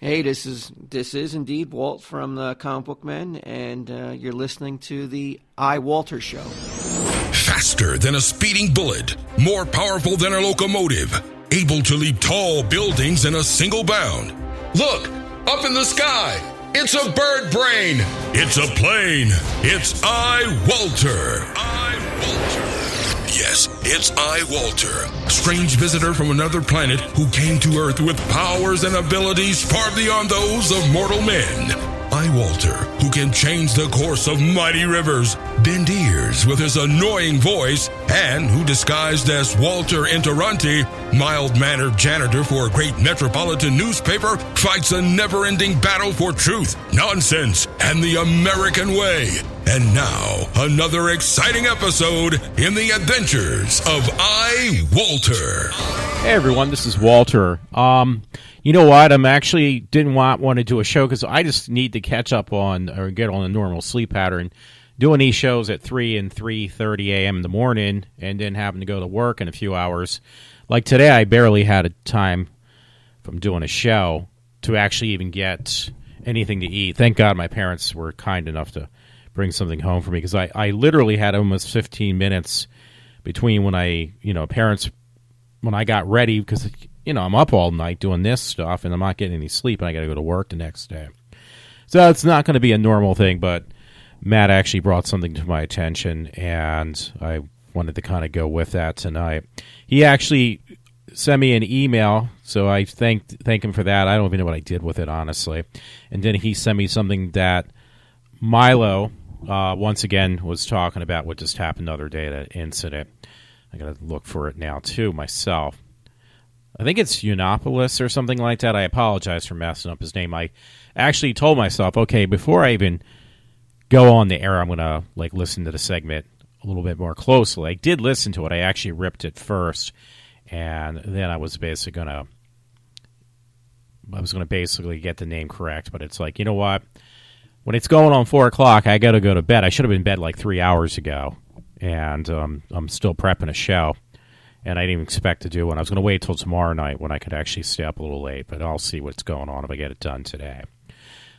Hey, this is indeed Walt from the Comic Book Men, and you're listening to the iWalter Show. Faster than a speeding bullet, more powerful than a locomotive, able to leap tall buildings in a single bound. Look, up in the sky, it's a bird brain, it's a plane, it's iWalter. Yes, it's iWalter, strange visitor from another planet who came to Earth with powers and abilities far beyond those of mortal men. iWalter, who can change the course of mighty rivers, bend ears with his annoying voice, and who disguised as Walter Interranti, mild-mannered janitor for a great metropolitan newspaper, fights a never-ending battle for truth, nonsense, and the American way. And now, another exciting episode in the adventures of iWalter. Hey everyone, this is Walter. You know what? I'm actually didn't want to do a show because I just need to catch up on or get on a normal sleep pattern. Doing these shows at 3 and 3:30 a.m. in the morning, and then having to go to work in a few hours. Like today, I barely had a time from doing a show to actually even get anything to eat. Thank God my parents were kind enough to bring something home for me, because I literally had almost 15 minutes between when when I got ready, because I'm up all night doing this stuff and I'm not getting any sleep and I got to go to work the next day. So it's not going to be a normal thing, but Matt actually brought something to my attention and I wanted to kind of go with that tonight. He actually sent me an email, so I thank him for that. I don't even know what I did with it, honestly. And then he sent me something that Milo, once again, was talking about what just happened the other day, that incident. I got to look for it now, too, myself. I think it's Yiannopoulos or something like that. I apologize for messing up his name. I actually told myself, okay, before I even go on the air, I'm going to listen to the segment a little bit more closely. I did listen to it. I actually ripped it first, and then I was basically going to basically get the name correct. But it's like, you know what? When it's going on 4 o'clock, I got to go to bed. I should have been in bed 3 hours ago, and I'm still prepping a show. And I didn't even expect to do one. I was going to wait till tomorrow night when I could actually stay up a little late, but I'll see what's going on if I get it done today.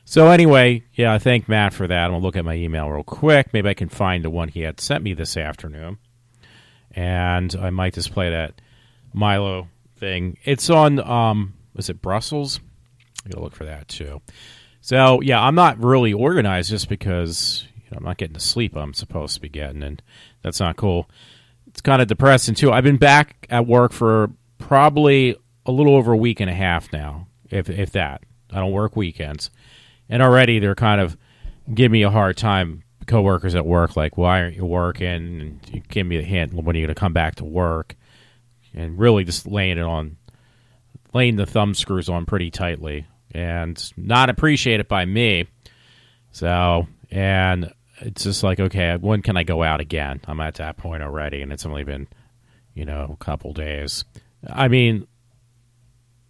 So anyway, yeah, I thank Matt for that. I'm going to look at my email real quick. Maybe I can find the one he had sent me this afternoon. And I might just play that Milo thing. It's on, is it Brussels? I got to look for that too. So, yeah, I'm not really organized just because I'm not getting the sleep I'm supposed to be getting, and that's not cool. It's kind of depressing, too. I've been back at work for probably a little over a week and a half now, if that. I don't work weekends. And already they're kind of giving me a hard time, coworkers at work, like, why aren't you working? And you give me a hint, when are you going to come back to work? And really just laying the thumb screws on pretty tightly. And not appreciated by me. So, and it's just like, okay, when can I go out again? I'm at that point already, and it's only been, a couple days. I mean,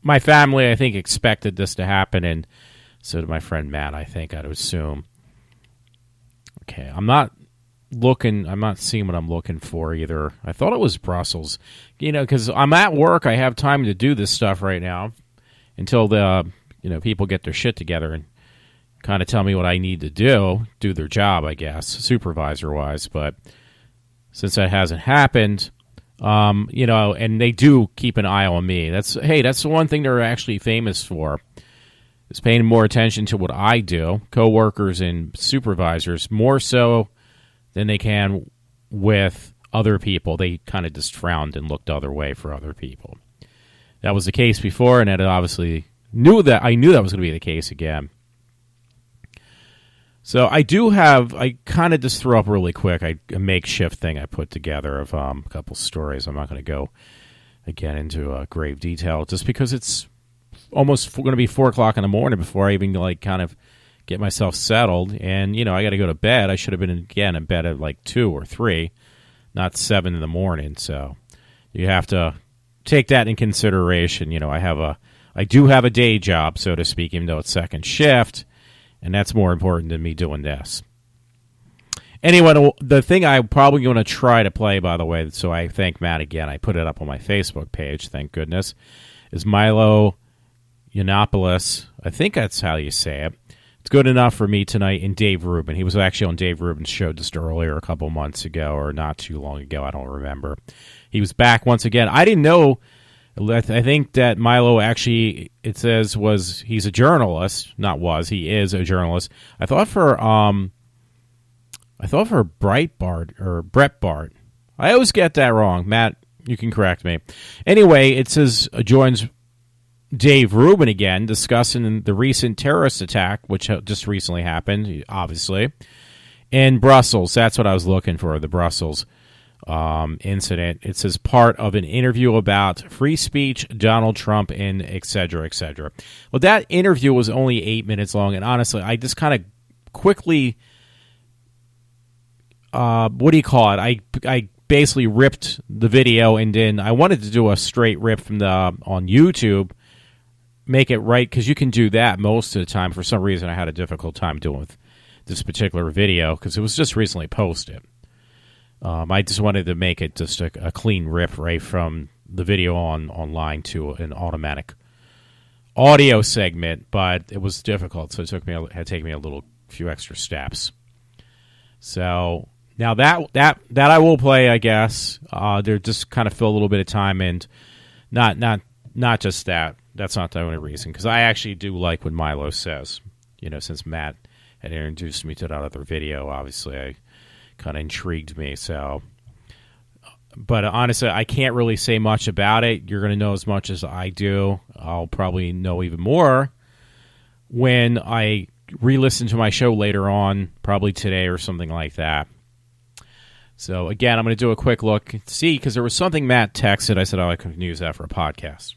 my family, I think, expected this to happen, and so did my friend Matt, I think, I'd assume. Okay, I'm not seeing what I'm looking for either. I thought it was Brussels, because I'm at work. I have time to do this stuff right now until the, people get their shit together and kind of tell me what I need to do their job, I guess, supervisor-wise. But since that hasn't happened, and they do keep an eye on me. That's the one thing they're actually famous for, is paying more attention to what I do, coworkers and supervisors, more so than they can with other people. They kind of just frowned and looked the other way for other people. That was the case before, and I knew that was going to be the case again. So I kind of just threw up really quick a makeshift thing I put together of a couple stories. I'm not going to go, again, into grave detail, just because it's almost going to be 4 o'clock in the morning before I even, kind of get myself settled. And, I got to go to bed. I should have been, in bed at 2 or 3, not 7 in the morning. So you have to take that in consideration. I do have a day job, so to speak, even though it's second shift. And that's more important than me doing this. Anyway, the thing I'm probably going to try to play, by the way, so I thank Matt again. I put it up on my Facebook page, thank goodness, is Milo Yiannopoulos. I think that's how you say it. It's good enough for me tonight. And Dave Rubin. He was actually on Dave Rubin's show just earlier, a couple months ago, or not too long ago. I don't remember. He was back once again. I didn't know. I think that Milo actually, it says, he's a journalist. Not was. He is a journalist. I thought for Breitbart or Breitbart. I always get that wrong. Matt, you can correct me. Anyway, it says joins Dave Rubin again, discussing the recent terrorist attack, which just recently happened, obviously, in Brussels. That's what I was looking for, the Brussels incident. It says part of an interview about free speech, Donald Trump, and et cetera, et cetera. Well, that interview was only 8 minutes long, and honestly, I just kind of quickly, what do you call it? I basically ripped the video, and then I wanted to do a straight rip from on YouTube, make it right, because you can do that most of the time. For some reason, I had a difficult time doing with this particular video because it was just recently posted. I just wanted to make it just a clean rip right from the video online to an automatic audio segment, but it was difficult, so it had taken me a few extra steps. So now that I will play, I guess. They're just kind of fill a little bit of time, and not just that. That's not the only reason, because I actually do like what Milo says. Since Matt had introduced me to that other video, obviously I kind of intrigued me. So, but honestly, I can't really say much about it. You're going to know as much as I do. I'll probably know even more when I re-listen to my show later on, probably today or something like that. So again, I'm going to do a quick look, see, because there was something Matt texted. I said, I could use that for a podcast.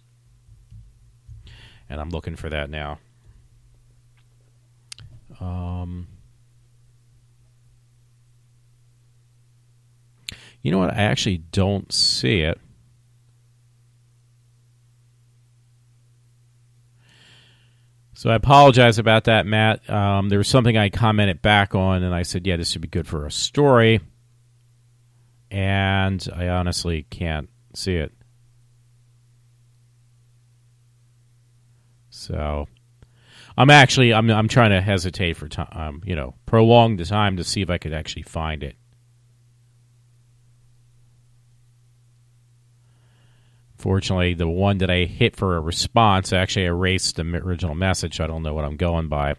And I'm looking for that now. You know what? I actually don't see it. So I apologize about that, Matt. There was something I commented back on, and I said, yeah, this would be good for a story. And I honestly can't see it. So I'm trying to hesitate for time, prolong the time to see if I could actually find it. Fortunately, the one that I hit for a response actually erased the original message. So I don't know what I'm going by.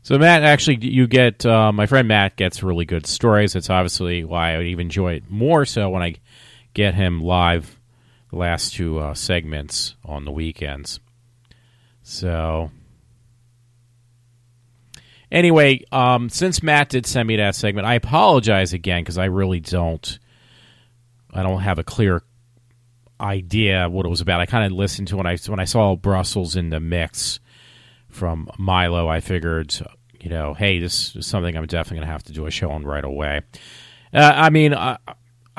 So Matt, actually, you get my friend Matt gets really good stories. That's obviously why I would even enjoy it more so when I get him live the last two segments on the weekends. So anyway, since Matt did send me that segment, I apologize again because I really don't have a clear idea what it was about. I kind of listened to when I saw Brussels in the mix from Milo. I figured, hey, this is something I'm definitely going to have to do a show on right away.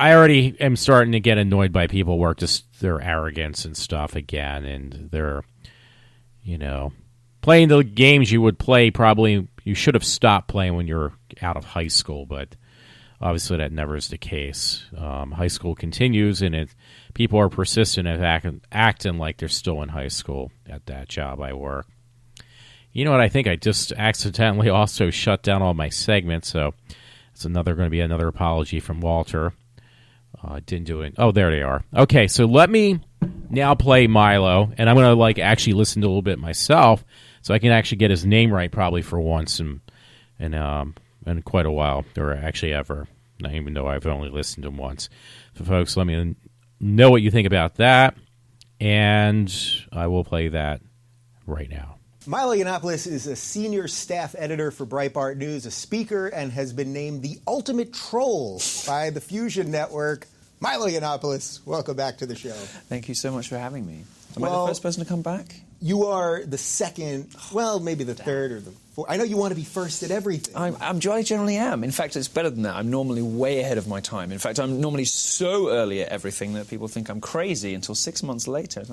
I already am starting to get annoyed by people who are just their arrogance and stuff again, and they're, playing the games you would play. Probably you should have stopped playing when you're out of high school, but obviously that never is the case. High school continues, and people are persistent at acting like they're still in high school at that job I work. You know what? I think I just accidentally also shut down all my segments, so it's going to be another apology from Walter. Didn't do it. Oh, there they are. Okay, so let me now play Milo, and I'm going to actually listen to a little bit myself, so I can actually get his name right probably for once in quite a while, or actually ever. Not even though I've only listened to him once. So, folks, let me know what you think about that, and I will play that right now. Milo Yiannopoulos is a senior staff editor for Breitbart News, a speaker, and has been named the ultimate troll by the Fusion Network. Milo Yiannopoulos, welcome back to the show. Thank you so much for having me. Am I the first person to come back? You are the second, maybe the third or the fourth. I know you want to be first at everything. I generally am. In fact, it's better than that. I'm normally way ahead of my time. In fact, I'm normally so early at everything that people think I'm crazy until 6 months later.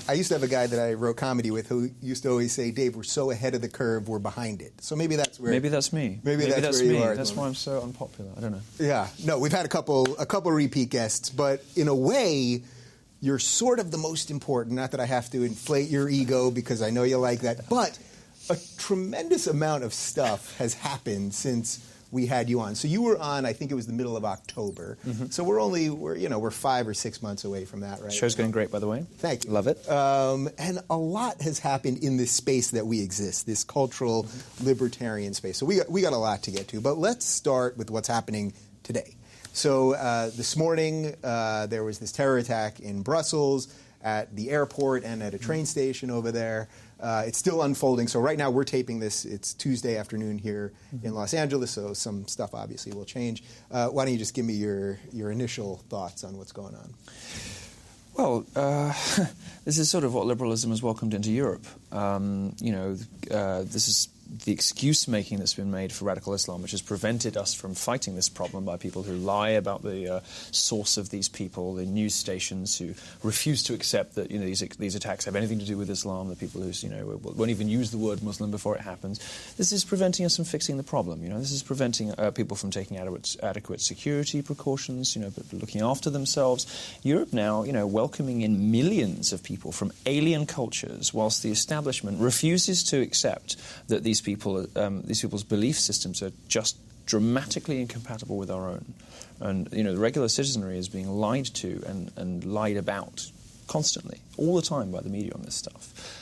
I used to have a guy that I wrote comedy with who used to always say, Dave, we're so ahead of the curve, we're behind it. So maybe that's where... Maybe that's me. Maybe that's where me. you are. That's why I'm so unpopular. I don't know. Yeah. No, we've had a couple repeat guests, but in a way... You're sort of the most important. Not that I have to inflate your ego because I know you like that, but a tremendous amount of stuff has happened since we had you on. So you were on, I think it was the middle of October. So we're 5 or 6 months away from that, right? Show's going great, by the way. Thank you. Love it. And a lot has happened in this space that we exist, this cultural libertarian space. So we got a lot to get to, but let's start with what's happening today. So this morning there was this terror attack in Brussels at the airport and at a train station over there. It's still unfolding. So right now we're taping this. It's Tuesday afternoon here in Los Angeles, so some stuff obviously will change. Why don't you just give me your initial thoughts on what's going on? Well, this is sort of what liberalism has welcomed into Europe. This is the excuse-making that's been made for radical Islam, which has prevented us from fighting this problem by people who lie about the source of these people, the news stations who refuse to accept that these attacks have anything to do with Islam, the people who won't even use the word Muslim before it happens. This is preventing us from fixing the problem. This is preventing people from taking adequate security precautions, looking after themselves. Europe now, welcoming in millions of people from alien cultures, whilst the establishment refuses to accept that these people's belief systems are just dramatically incompatible with our own. And, the regular citizenry is being lied to and lied about constantly, all the time by the media on this stuff.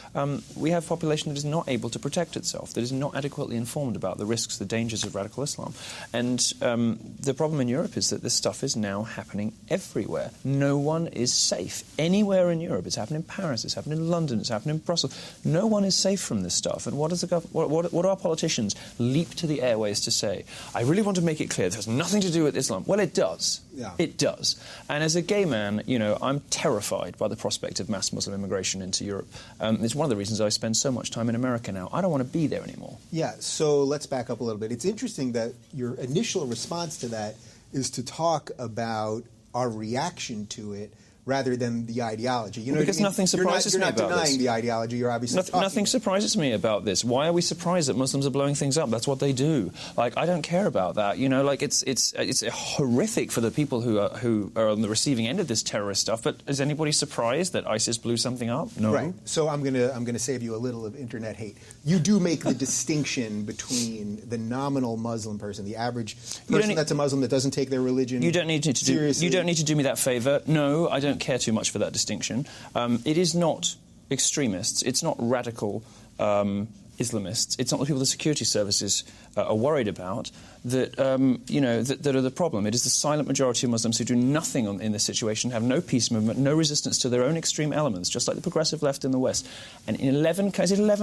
We have a population that is not able to protect itself, that is not adequately informed about the risks, the dangers of radical Islam. And the problem in Europe is that this stuff is now happening everywhere. No one is safe. Anywhere in Europe. It's happening in Paris, it's happening in London, it's happening in Brussels. No one is safe from this stuff. And what do our politicians leap to the airways to say? I really want to make it clear this has nothing to do with Islam. Well, it does. Yeah. It does. And as a gay man, I'm terrified by the prospect of mass Muslim immigration into Europe. It's one of the reasons I spend so much time in America now. I don't want to be there anymore. Yeah, so let's back up a little bit. It's interesting that your initial response to that is to talk about our reaction to it rather than the ideology. Because nothing surprises me about this. You're not denying the ideology, you're obviously talking. Nothing surprises me about this. Why are we surprised that Muslims are blowing things up? That's what they do. I don't care about that. It's horrific for the people who are on the receiving end of this terrorist stuff, but is anybody surprised that ISIS blew something up? No. Right. So I'm gonna save you a little of internet hate. You do make the distinction between the nominal Muslim person, the average person that's a Muslim that doesn't take their religion seriously. You don't need to do me that favor. No, I don't care too much for that distinction. It is not extremists. It's not radical Islamists. It's not the people the security services are worried about that that are the problem. It is the silent majority of Muslims who do nothing in this situation, have no peace movement, no resistance to their own extreme elements, just like the progressive left in the West. And in 11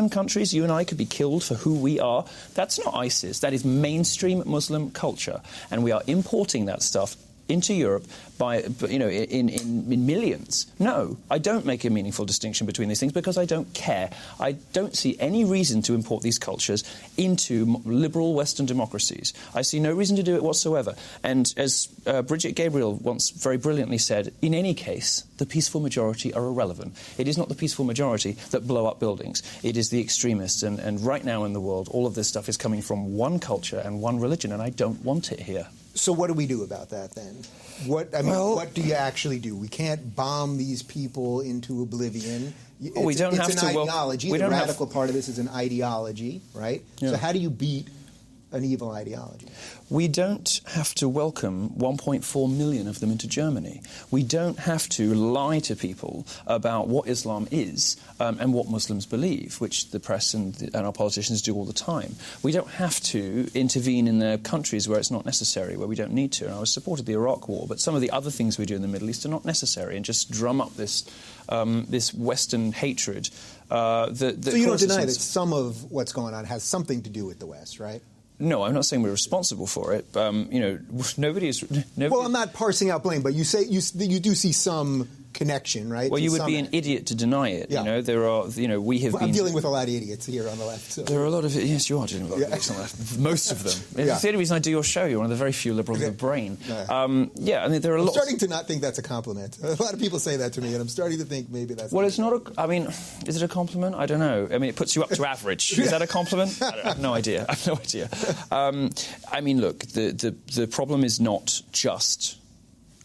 countries, you and I could be killed for who we are. That's not ISIS. That is mainstream Muslim culture, and we are importing that stuff into Europe in millions. No, I don't make a meaningful distinction between these things because I don't care. I don't see any reason to import these cultures into liberal Western democracies. I see no reason to do it whatsoever. And as Bridget Gabriel once very brilliantly said, in any case, the peaceful majority are irrelevant. It is not the peaceful majority that blow up buildings. It is the extremists. And right now in the world, all of this stuff is coming from one culture and one religion, and I don't want it here. So what do we do about that then? What do you actually do? We can't bomb these people into oblivion. It's an ideology. The radical part of this is an ideology, right? Yeah. So how do you beat an evil ideology? We don't have to welcome 1.4 million of them into Germany. We don't have to lie to people about what Islam is and what Muslims believe, which the press and our politicians do all the time. We don't have to intervene in the countries where it's not necessary, where we don't need to. And I was supported the Iraq War, but some of the other things we do in the Middle East are not necessary and just drum up this Western hatred. So you don't deny that some of what's going on has something to do with the West, right? No, I'm not saying we're responsible for it. Nobody is. Well, I'm not parsing out blame, but you say you do see some connection, right? Well, you would be an idiot to deny it. Yeah. There are. We have been. I'm dealing with a lot of idiots here on the left. So. There are a lot of. Yes, you are dealing with a lot of idiots on the left. Most of them. It's the only reason I do your show. You're one of the very few liberals with a brain. Yeah. There are a lot. I'm starting to not think that's a compliment. A lot of people say that to me, and I'm starting to think maybe that's. Well, it's not. Is it a compliment? I don't know. It puts you up to average. Is that a compliment? I have no idea. Look, the problem is not just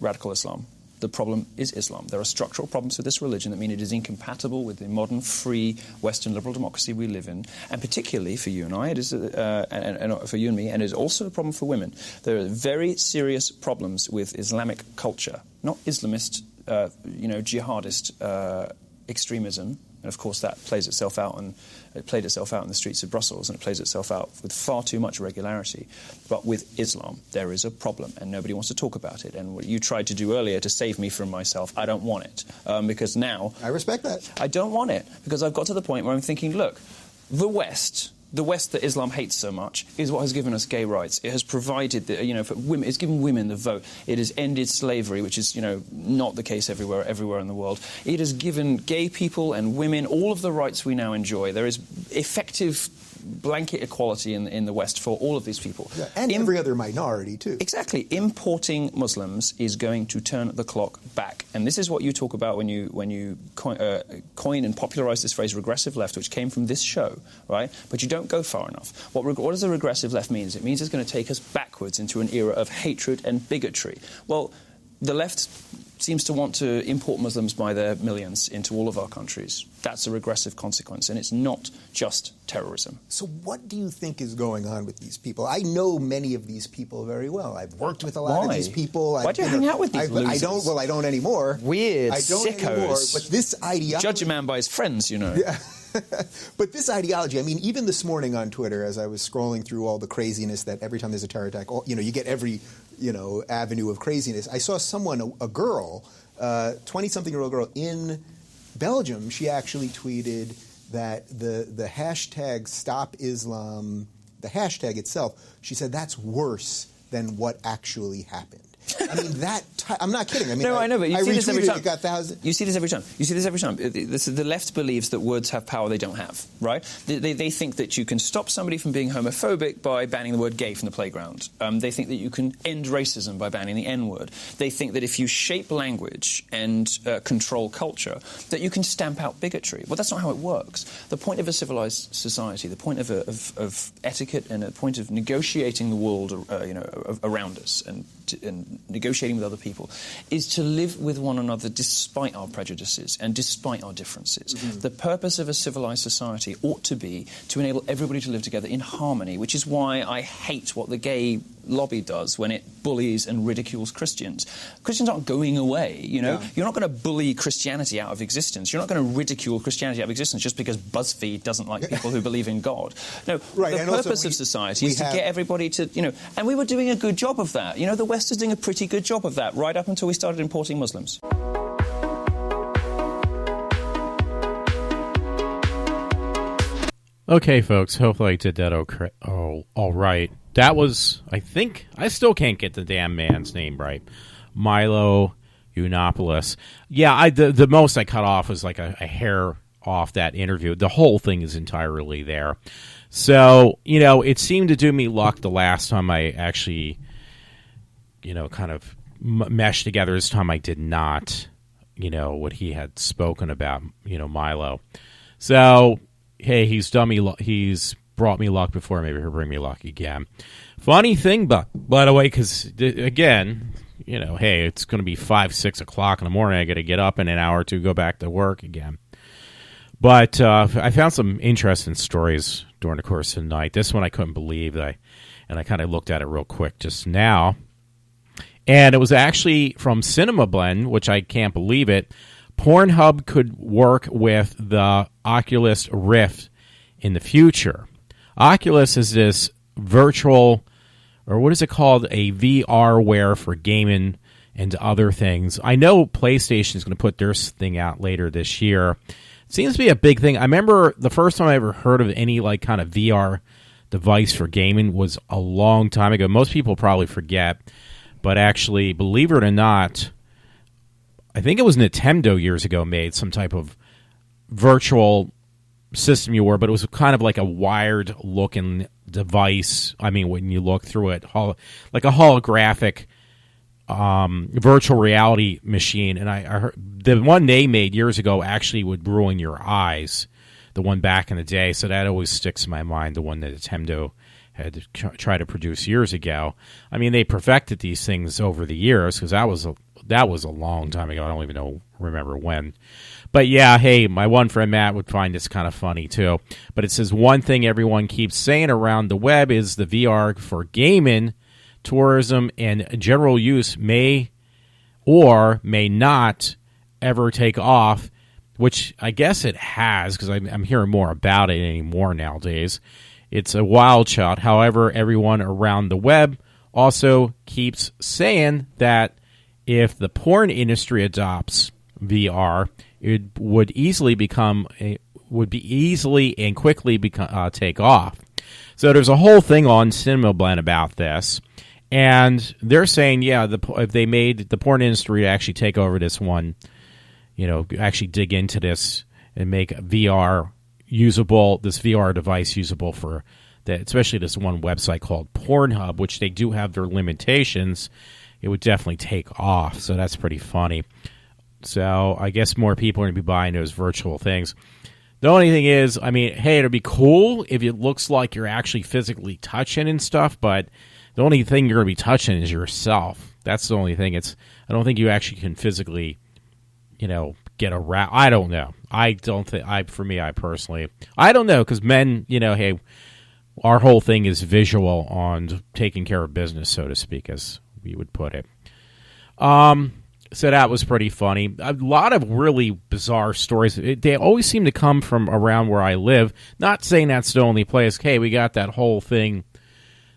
radical Islam. the problem is Islam. There are structural problems with this religion that mean it is incompatible with the modern, free, Western liberal democracy we live in, and particularly for you and I, it is, and for you and me, and it is also a problem for women. There are very serious problems with Islamic culture, not Islamist, jihadist extremism. And of course, that plays itself out, and it played itself out in the streets of Brussels, and it plays itself out with far too much regularity. But with Islam, there is a problem, and nobody wants to talk about it. And what you tried to do earlier to save me from myself, I don't want it, because now I respect that. I don't want it because I've got to the point where I'm thinking, look, the West that Islam hates so much is what has given us gay rights. It has provided, for women, it's given women the vote. It has ended slavery, which is, not the case everywhere in the world. It has given gay people and women all of the rights we now enjoy. There is effective blanket equality in the West for all of these people. Yeah, and every other minority, too. Exactly. Importing Muslims is going to turn the clock back. And this is what you talk about when you coin and popularize this phrase regressive left, which came from this show, right? But you don't go far enough. What does a regressive left mean? It means it's going to take us backwards into an era of hatred and bigotry. Well, the left seems to want to import Muslims by their millions into all of our countries. That's a regressive consequence, and it's not just terrorism. So what do you think is going on with these people? I know many of these people very well. I've worked with a lot of these people. Why do you hang out with these losers? I don't anymore. Weird I don't sickos. anymore, but this ideology... Judge a man by his friends, Yeah. But this ideology, even this morning on Twitter, as I was scrolling through all the craziness that every time there's a terror attack, you get every, avenue of craziness. I saw someone, a girl, 20-something-year-old girl in Belgium, she actually tweeted that the hashtag Stop Islam, the hashtag itself, she said that's worse than what actually happened. I'm not kidding. I know, but you see this every time. You see this every time. The left believes that words have power they don't have, right? They think that you can stop somebody from being homophobic by banning the word gay from the playground. They think that you can end racism by banning the N-word. They think that if you shape language and control culture, that you can stamp out bigotry. Well, that's not how it works. The point of a civilized society, the point of etiquette and a point of negotiating the world, around us and negotiating with other people, is to live with one another despite our prejudices and despite our differences. Mm-hmm. The purpose of a civilized society ought to be to enable everybody to live together in harmony, which is why I hate what the gay lobby does when it bullies and ridicules Christians. Christians aren't going away, Yeah. You're not going to bully Christianity out of existence. You're not going to ridicule Christianity out of existence just because BuzzFeed doesn't like people who believe in God. No, right. The purpose of society is to get everybody to, and we were doing a good job of that. The West is doing a pretty good job of that right up until we started importing Muslims. Okay, folks, hopefully I did that all right. That was, I still can't get the damn man's name right. Milo Yiannopoulos. Yeah, the most I cut off was like a hair off that interview. The whole thing is entirely there. So, it seemed to do me luck the last time I actually, kind of meshed together. This time I did not, what he had spoken about, Milo. So, hey, he's brought me luck before. Maybe he'll bring me luck again. Funny thing, by the way, because, again, hey, it's going to be 5, 6 o'clock in the morning. I got to get up in an hour or two, go back to work again. But I found some interesting stories during the course of the night. This one I couldn't believe. And I kind of looked at it real quick just now. And it was actually from Cinema Blend, which I can't believe it. Pornhub could work with the Oculus Rift in the future. Oculus is this virtual, or what is it called, a VR-ware for gaming and other things. I know PlayStation is going to put their thing out later this year. It seems to be a big thing. I remember the first time I ever heard of any kind of VR device for gaming was a long time ago. Most people probably forget, but actually, believe it or not, I think it was Nintendo years ago made some type of virtual system you wore, but it was kind of like a wired-looking device. I mean, when you look through it, like a holographic virtual reality machine. And I heard the one they made years ago actually would ruin your eyes, the one back in the day. So that always sticks in my mind, the one that Nintendo had to try to produce years ago. I mean, they perfected these things over the years because that was that was a long time ago. I don't even remember when. But yeah, hey, my one friend Matt would find this kind of funny too. But it says one thing everyone keeps saying around the web is the VR for gaming, tourism, and general use may or may not ever take off, which I guess it has, because I'm hearing more about it anymore nowadays. It's a wild shot. However, everyone around the web also keeps saying that if the porn industry adopts VR, it would easily and quickly take off. So there's a whole thing on CinemaBlend about this, and they're saying, yeah, if they made the porn industry to actually take over this one, actually dig into this and make VR usable, this VR device usable for that, especially this one website called Pornhub, which they do have their limitations, it would definitely take off. So that's pretty funny. So I guess more people are going to be buying those virtual things. The only thing is, hey, it'd be cool if it looks like you're actually physically touching and stuff, but the only thing you're going to be touching is yourself. That's the only thing. I don't think you actually can physically, get around. I don't know. I don't think, I personally, I don't know, because men, hey, our whole thing is visual on taking care of business, so to speak, as we would put it. So that was pretty funny. A lot of really bizarre stories. They always seem to come from around where I live. Not saying that's the only place. Hey, we got that whole thing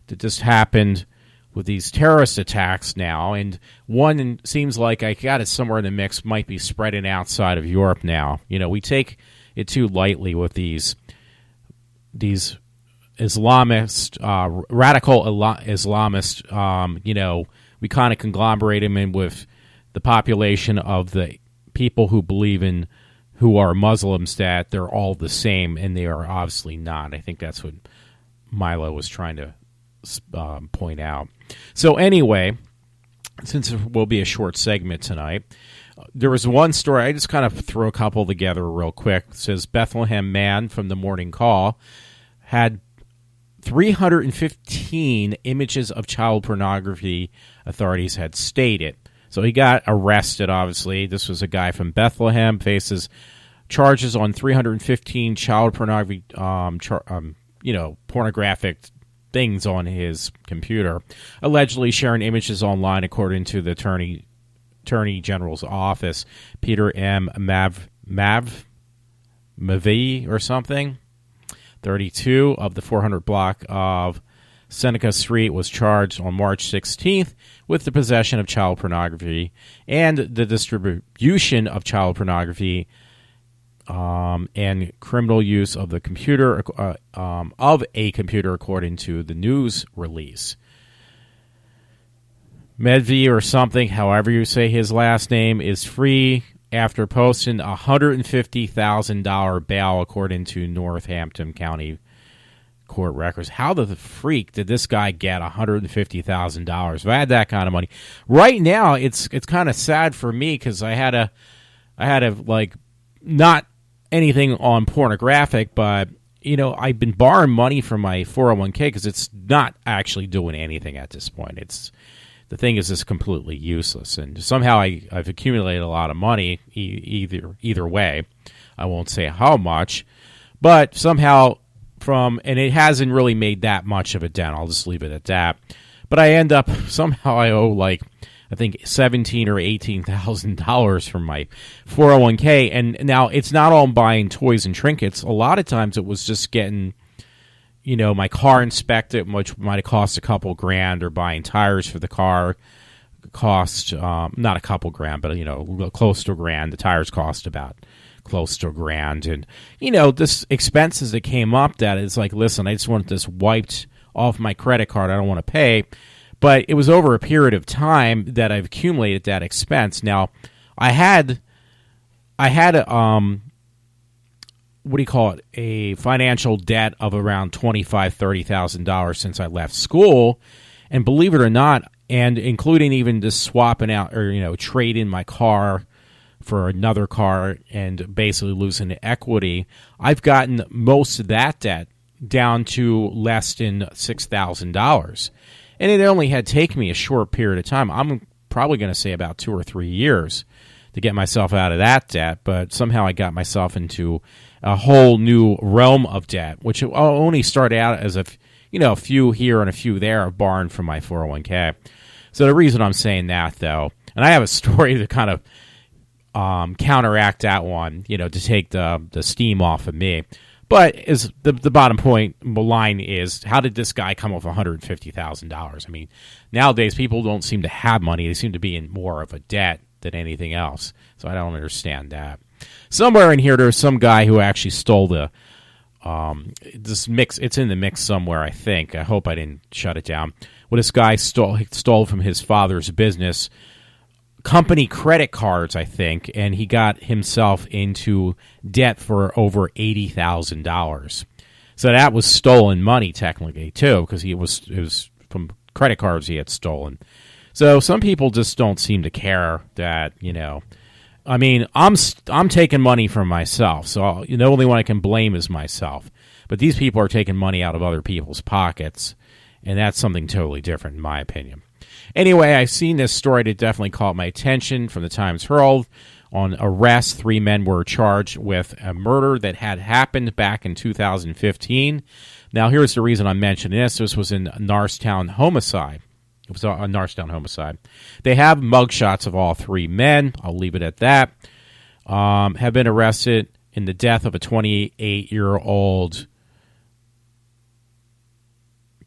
that just happened with these terrorist attacks now, and one seems like I got it somewhere in the mix, might be spreading outside of Europe now. We take it too lightly with these Islamist, radical Islamist, we kind of conglomerate them in with the population of the people who believe in, who are Muslims, that they're all the same, and they are obviously not. I think that's what Milo was trying to point out. So anyway, since it will be a short segment tonight, there was one story. I just kind of threw a couple together real quick. It says Bethlehem man from the Morning Call had 315 images of child pornography, authorities had stated. So he got arrested, obviously. This was a guy from Bethlehem, faces charges on 315 child pornography, pornographic things on his computer, allegedly sharing images online, according to the Attorney General's office. Peter M. Mavi or something, 32 of the 400 block of Seneca Street, was charged on March 16th with the possession of child pornography and the distribution of child pornography and criminal use of the computer of a computer, according to the news release. Medvi or something, however you say his last name, is free after posting a $150,000 bail, according to Northampton County court records. How the freak did this guy get $150,000? If I had that kind of money right now, it's kind of sad for me, because I had a like, not anything on pornographic, but I've been borrowing money from my 401k because it's not actually doing anything at this point. The thing is completely useless, and somehow I've accumulated a lot of money either way. I won't say how much, but somehow and it hasn't really made that much of a dent. I'll just leave it at that. But I end up, somehow I owe like, I think $17,000 or $18,000 from my 401k, and now it's not all buying toys and trinkets. A lot of times it was just getting, my car inspected, which might have cost a couple grand, or buying tires for the car cost not a couple grand, but close to a grand. The tires cost about close to a grand, and this expenses that came up, that is like, listen, I just want this wiped off my credit card. I don't want to pay. But it was over a period of time that I've accumulated that expense. Now, I had a a financial debt of around $25,000-$30,000 since I left school, and believe it or not, and including even just swapping out or trading my car for another car and basically losing the equity, I've gotten most of that debt down to less than $6,000. And it only had taken me a short period of time. I'm probably going to say about 2 or 3 years to get myself out of that debt, but somehow I got myself into a whole new realm of debt, which only started out as a few here and a few there borrowed from my 401k. So the reason I'm saying that, though, and I have a story to kind of counteract that one, to take the steam off of me. But is the bottom line is, how did this guy come off $150,000? I mean, nowadays people don't seem to have money; they seem to be in more of a debt than anything else. So I don't understand that. Somewhere in here, there's some guy who actually stole this mix. It's in the mix somewhere, I think. I hope I didn't shut it down. Well, this guy stole from his father's business company credit cards, I think, and he got himself into debt for over $80,000. So that was stolen money, technically, too, because it was from credit cards he had stolen. So some people just don't seem to care that, I mean, I'm taking money from myself, so the only one I can blame is myself. But these people are taking money out of other people's pockets, and that's something totally different, in my opinion. Anyway, I've seen this story that definitely caught my attention from the Times Herald. On arrest, 3 men were charged with a murder that had happened back in 2015. Now, here's the reason I'm mentioning this. This was in Norristown homicide. It was a Norristown homicide. They have mugshots of all 3 men. I'll leave it at that. Have been arrested in the death of a 28-year-old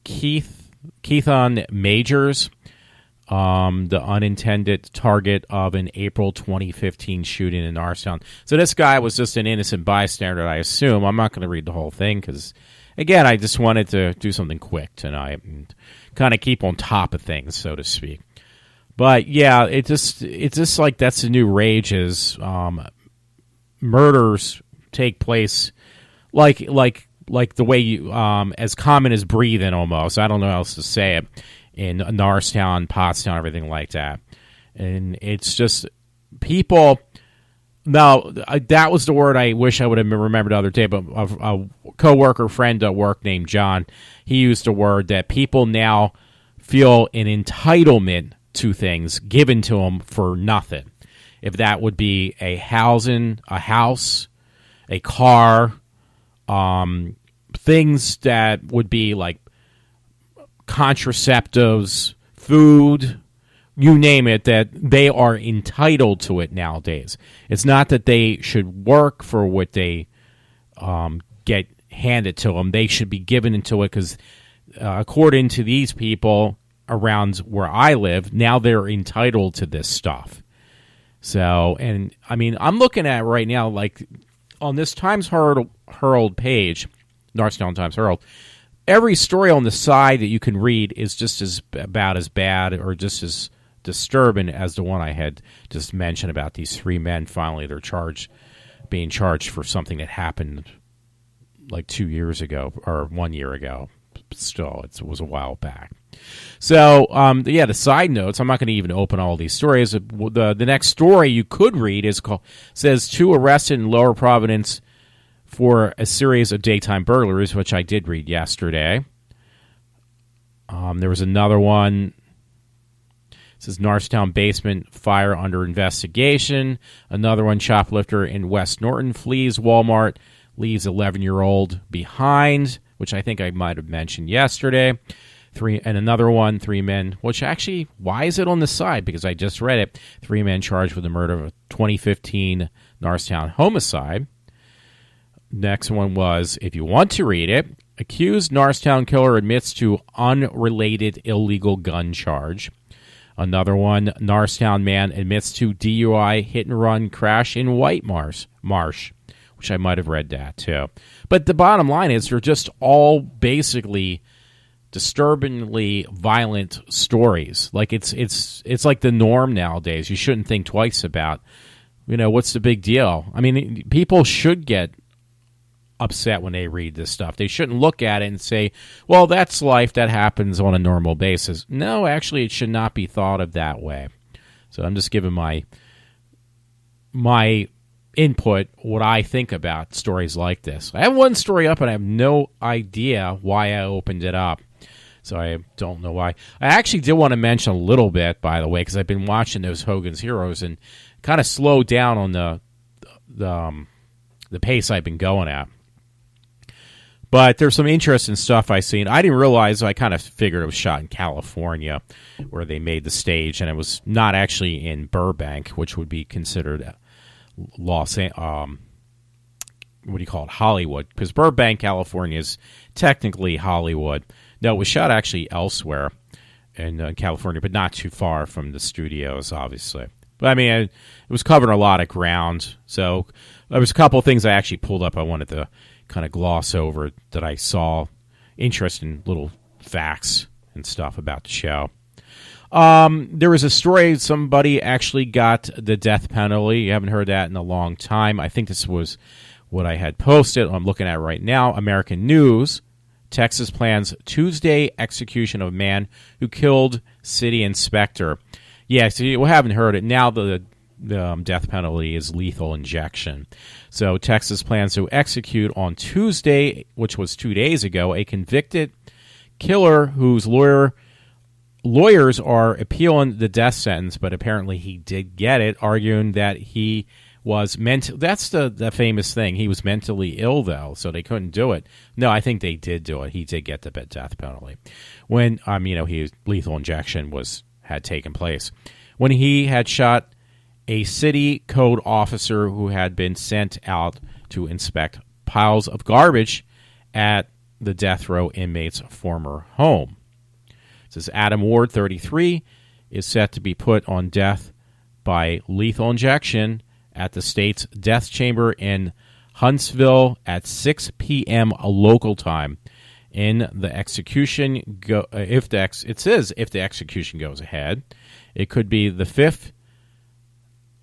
Keithon Majors, the unintended target of an April 2015 shooting in Norristown. So this guy was just an innocent bystander, I assume. I'm not going to read the whole thing because, again, I just wanted to do something quick tonight and kind of keep on top of things, so to speak. But yeah, it's just like that's the new rage is murders take place like the way you as common as breathing almost. I don't know how else to say it. In Norristown, Pottstown, everything like that. And it's just people. Now, that was the word I wish I would have remembered the other day, but a co-worker friend at work named John, he used a word that people now feel an entitlement to things given to them for nothing. If that would be a house, a car, things that would be like contraceptives, food, you name it, that they are entitled to it nowadays. It's not that they should work for what they get handed to them. They should be given into it because according to these people around where I live, now they're entitled to this stuff. So, and I mean, I'm looking at right now, like on this Times Herald page, Norristown Times Herald, every story on the side that you can read is just about as bad or just as disturbing as the one I had just mentioned about these 3 men. Finally, they're being charged for something that happened like 2 years ago or 1 year ago. Still, it was a while back. So, the side notes, I'm not going to even open all these stories. The next story you could read says 2 arrested in Lower Providence for a series of daytime burglaries, which I did read yesterday. There was another one. It says Norristown basement fire under investigation. Another one, shoplifter in West Norton flees Walmart, leaves 11-year-old behind, which I think I might have mentioned yesterday. 3 and another one, 3 men, which actually, why is it on the side? Because I just read it. 3 men charged with the murder of a 2015 Norristown homicide. Next one was, if you want to read it, accused Norristown killer admits to unrelated illegal gun charge. Another one, Norristown man admits to DUI hit-and-run crash in White Marsh, which I might have read that too. But the bottom line is they're just all basically disturbingly violent stories. Like it's like the norm nowadays. You shouldn't think twice about, what's the big deal? I mean, people should get upset when they read this stuff. They shouldn't look at it and say, well, that's life, that happens on a normal basis. No, actually, it should not be thought of that way. So I'm just giving my input, what I think about stories like this. I have one story up and I have no idea why I opened it up. So I don't know why. I actually did want to mention a little bit, by the way, because I've been watching those Hogan's Heroes and kind of slowed down on the pace I've been going at. But there's some interesting stuff I've seen. I didn't realize, I kind of figured it was shot in California where they made the stage, and it was not actually in Burbank, which would be considered Hollywood, because Burbank, California is technically Hollywood. No, it was shot actually elsewhere in California, but not too far from the studios, obviously. But I mean, it was covering a lot of ground, so there was a couple of things I actually pulled up I wanted to kind of gloss over that I saw, interesting little facts and stuff about the show. There was a story, somebody actually got the death penalty. You haven't heard that in a long time. I think this was what I had posted. I'm looking at right now. American News. Texas plans Tuesday execution of a man who killed city inspector. Yeah, so we haven't heard it. Now the death penalty is lethal injection. So Texas plans to execute on Tuesday, which was 2 days ago, a convicted killer whose lawyers are appealing the death sentence, but apparently he did get it, arguing that he was that's the famous thing. He was mentally ill, though, so they couldn't do it. No, I think they did do it. He did get the death penalty when lethal injection had taken place. When he had shot a city code officer who had been sent out to inspect piles of garbage at the death row inmate's former home. It says Adam Ward, 33, is set to be put on death by lethal injection at the state's death chamber in Huntsville at 6 p.m. local time. In the execution, if the execution goes ahead, it could be the fifth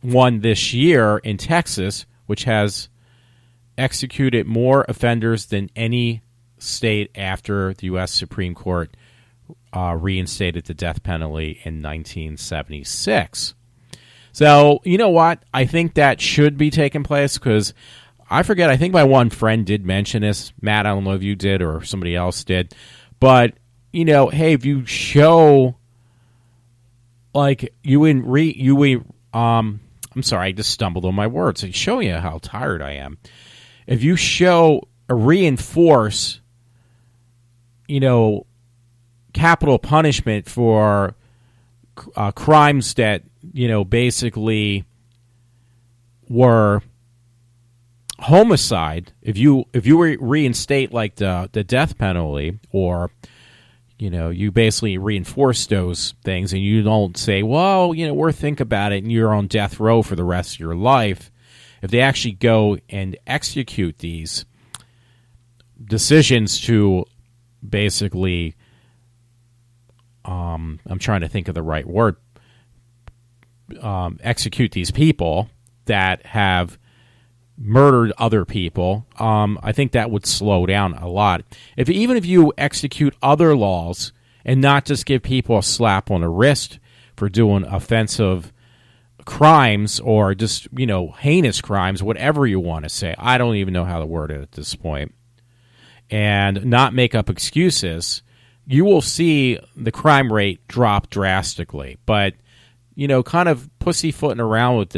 one this year in Texas, which has executed more offenders than any state after the U.S. Supreme Court reinstated the death penalty in 1976. So, you know what? I think that should be taking place because I think my one friend did mention this. Matt, I don't know if you did or somebody else did. But, hey, if you show, like, I'm sorry, I just stumbled on my words. I show you how tired I am. If you reinforce, capital punishment for crimes that, basically were homicide, if you reinstate like the death penalty, or you basically reinforce those things, and you don't say, well, we're think about it, and you're on death row for the rest of your life. If they actually go and execute these decisions to basically, I'm trying to think of the right word, execute these people that have murdered other people, I think that would slow down a lot. Even if you execute other laws and not just give people a slap on the wrist for doing offensive crimes or just, heinous crimes, whatever you want to say. I don't even know how to word it at this point. And not make up excuses, you will see the crime rate drop drastically. But, kind of pussyfooting around with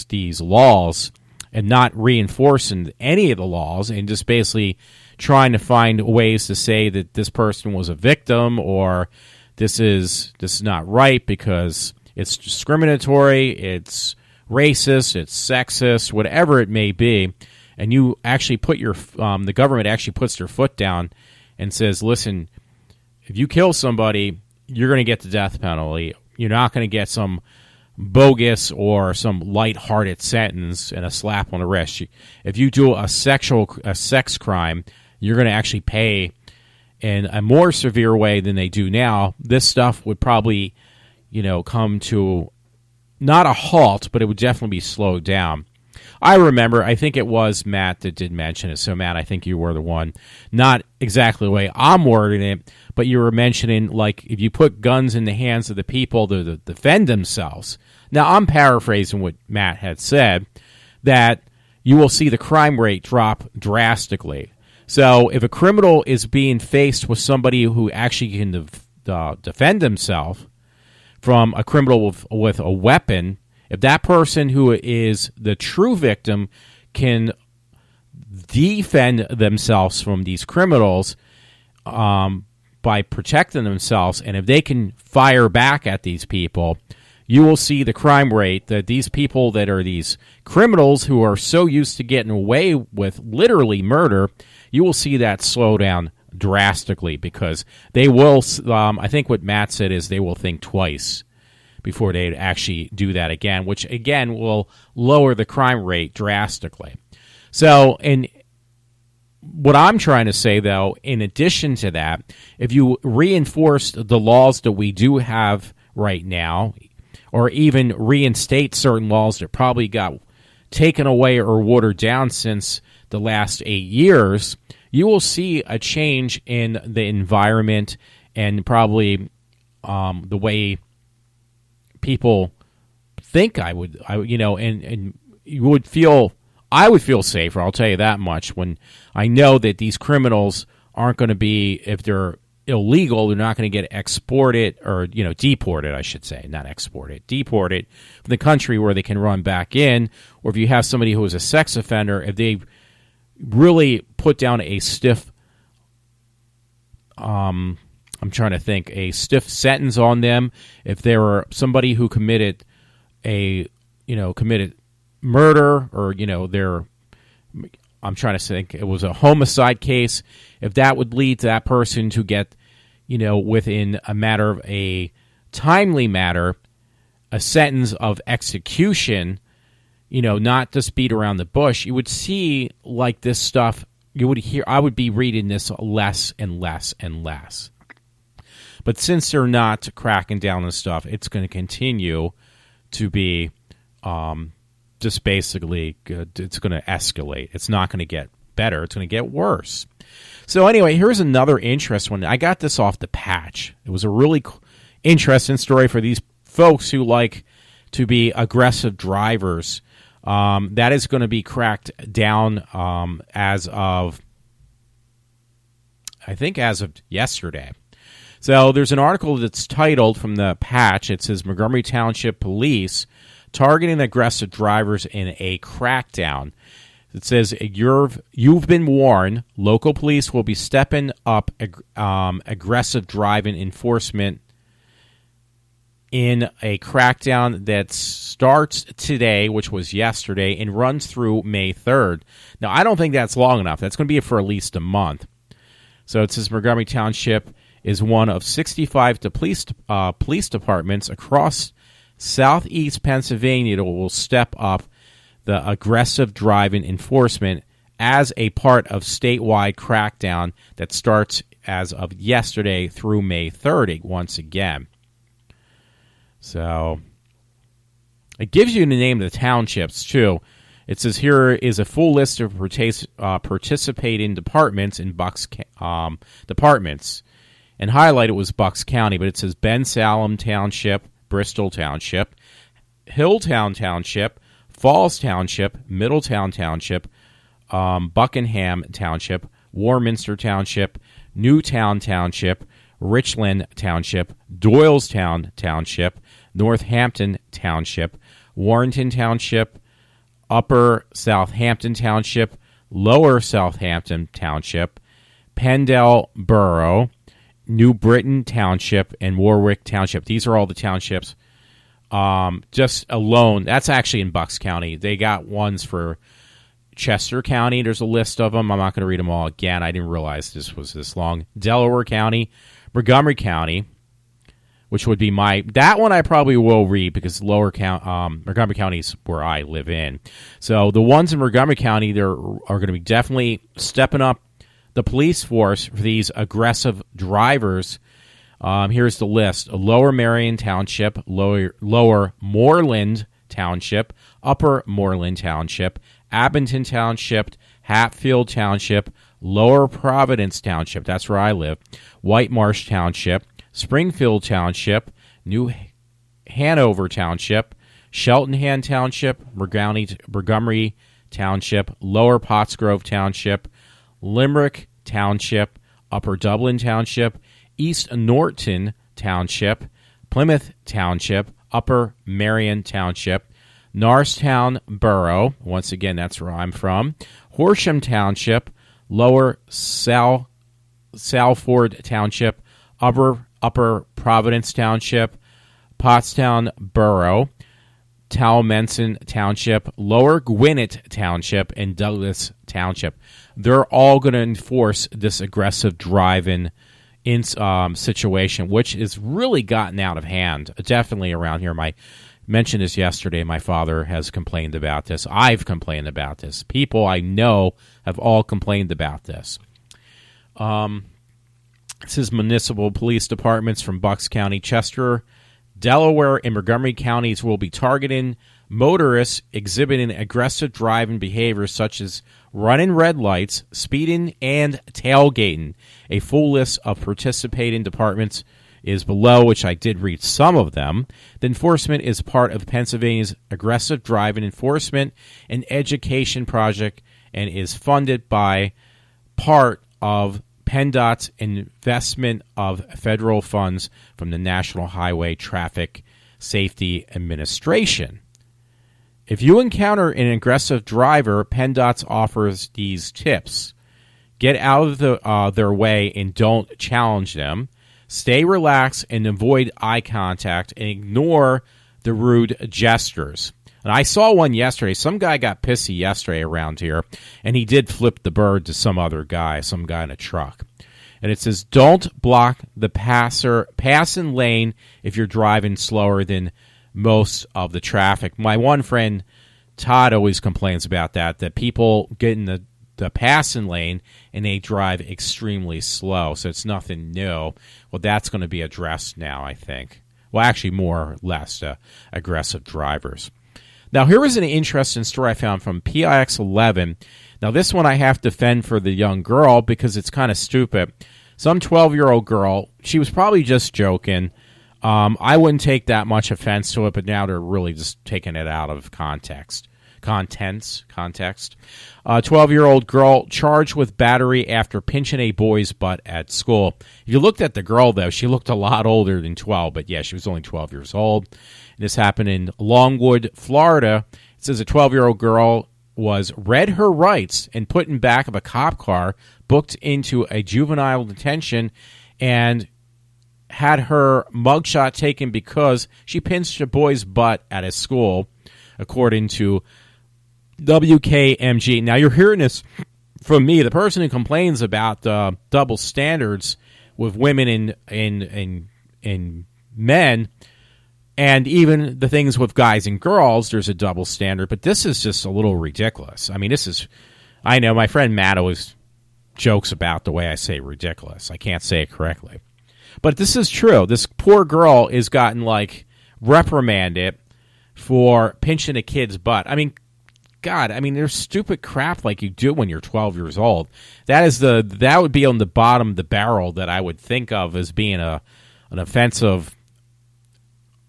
these laws and not reinforcing any of the laws and just basically trying to find ways to say that this person was a victim or this is not right because it's discriminatory, it's racist, it's sexist, whatever it may be, and you actually put the government actually puts their foot down and says, listen, if you kill somebody, you're going to get the death penalty. You're not going to get some bogus or some lighthearted sentence and a slap on the wrist. If you do a sex crime, you're going to actually pay in a more severe way than they do now. This stuff would probably, come to not a halt, but it would definitely be slowed down. I remember, I think it was Matt that did mention it. So, Matt, I think you were the one. Not exactly the way I'm wording it, but you were mentioning, like, if you put guns in the hands of the people to defend themselves. Now, I'm paraphrasing what Matt had said, that you will see the crime rate drop drastically. So if a criminal is being faced with somebody who actually can defend himself from a criminal with a weapon, if that person who is the true victim can defend themselves from these criminals by protecting themselves, and if they can fire back at these people, you will see the crime rate that these people that are these criminals who are so used to getting away with literally murder, you will see that slow down drastically, because they will, I think what Matt said is they will think twice before they actually do that again, which again will lower the crime rate drastically. So, and what I'm trying to say, though, in addition to that, if you reinforce the laws that we do have right now, or even reinstate certain laws that probably got taken away or watered down since the last 8 years, you will see a change in the environment and probably the way people think and you would feel, I would feel safer, I'll tell you that much, when I know that these criminals aren't going to be, if they're illegal, they're not going to get exported or, deported, I should say, not exported, deported from the country where they can run back in. Or if you have somebody who is a sex offender, if they really put down a stiff, I'm trying to think, a stiff sentence on them, if they were somebody who committed committed murder, or, I'm trying to think, it was a homicide case, if that would lead to that person to get, within a matter of a timely matter, a sentence of execution, not just beat around the bush, you would see like this stuff, I would be reading this less and less and less. But since they're not cracking down on stuff, it's going to continue to be just basically, it's going to escalate. It's not going to get better. It's going to get worse. So anyway, here's another interesting one. I got this off the Patch. It was a really interesting story for these folks who like to be aggressive drivers. That is going to be cracked down as of yesterday. So there's an article that's titled from the Patch. It says Montgomery Township Police targeting aggressive drivers in a crackdown. It says, you've been warned. Local police will be stepping up aggressive driving enforcement in a crackdown that starts today, which was yesterday, and runs through May 3rd. Now, I don't think that's long enough. That's going to be for at least a month. So it says Montgomery Township is one of 65 police departments across southeast Pennsylvania that will step up the aggressive driving enforcement as a part of statewide crackdown that starts as of yesterday through May 30 once again. So it gives you the name of the townships too. It says here is a full list of participating departments in Bucks departments, and highlighted was Bucks County, but it says Ben Salem Township, Bristol Township, Hilltown Township, Falls Township, Middletown Township, Buckingham Township, Warminster Township, Newtown Township, Richland Township, Doylestown Township, Northampton Township, Warrenton Township, Upper Southampton Township, Lower Southampton Township, Pendle Borough, New Britain Township, and Warwick Township. These are all the townships. Just alone, that's actually in Bucks County. They got ones for Chester County. There's a list of them. I'm not going to read them all again. I didn't realize this was this long. Delaware County, Montgomery County, which would be that one I probably will read because Montgomery County is where I live in. So the ones in Montgomery County, there are going to be definitely stepping up the police force for these aggressive drivers. Here's the list: Lower Marion Township, Lower Moreland Township, Upper Moreland Township, Abington Township, Hatfield Township, Lower Providence Township, that's where I live, White Marsh Township, Springfield Township, New Hanover Township, Sheltonham Township, Montgomery Township, Lower Pottsgrove Township, Limerick Township, Upper Dublin Township, East Norton Township, Plymouth Township, Upper Marion Township, Norristown Borough, once again, that's where I'm from, Horsham Township, Lower Salford Township, Upper Providence Township, Pottstown Borough, Talmenson Township, Lower Gwinnett Township, and Douglas Township. They're all going to enforce this aggressive driving situation, which has really gotten out of hand, definitely around here. I mentioned this yesterday. My father has complained about this. I've complained about this. People I know have all complained about this. This is municipal police departments from Bucks County, Chester, Delaware, and Montgomery counties will be targeting motorists exhibiting aggressive driving behaviors such as running red lights, speeding, and tailgating. A full list of participating departments is below, which I did read some of them. The enforcement is part of Pennsylvania's aggressive driving enforcement and education project and is funded by part of PennDOT's investment of federal funds from the National Highway Traffic Safety Administration. If you encounter an aggressive driver, PennDOT offers these tips. Get out of their way and don't challenge them. Stay relaxed and avoid eye contact and ignore the rude gestures. And I saw one yesterday. Some guy got pissy yesterday around here, and he did flip the bird to some guy in a truck. And it says, don't block the passing lane if you're driving slower than most of the traffic. My one friend, Todd, always complains about that people get in the passing lane and they drive extremely slow, so it's nothing new. Well, that's going to be addressed now, I think. Well, actually, more or less aggressive drivers. Now, here was an interesting story I found from PIX 11. Now, this one I have to defend for the young girl because it's kind of stupid. Some 12-year-old girl, she was probably just joking. I wouldn't take that much offense to it, but now they're really just taking it out of context. 12-year-old girl charged with battery after pinching a boy's butt at school. If you looked at the girl, though, she looked a lot older than 12, but yeah, she was only 12 years old. This happened in Longwood, Florida. It says a 12-year-old girl was read her rights and put in back of a cop car, booked into a juvenile detention, and had her mugshot taken because she pinched a boy's butt at a school, according to WKMG. Now, you're hearing this from me, the person who complains about double standards with women and men, and even the things with guys and girls, there's a double standard, but this is just a little ridiculous. I mean, I know my friend Matt always jokes about the way I say ridiculous. I can't say it correctly. But this is true. This poor girl is gotten, reprimanded for pinching a kid's butt. I mean, God, there's stupid crap like you do when you're 12 years old. That would be on the bottom of the barrel that I would think of as being an offensive,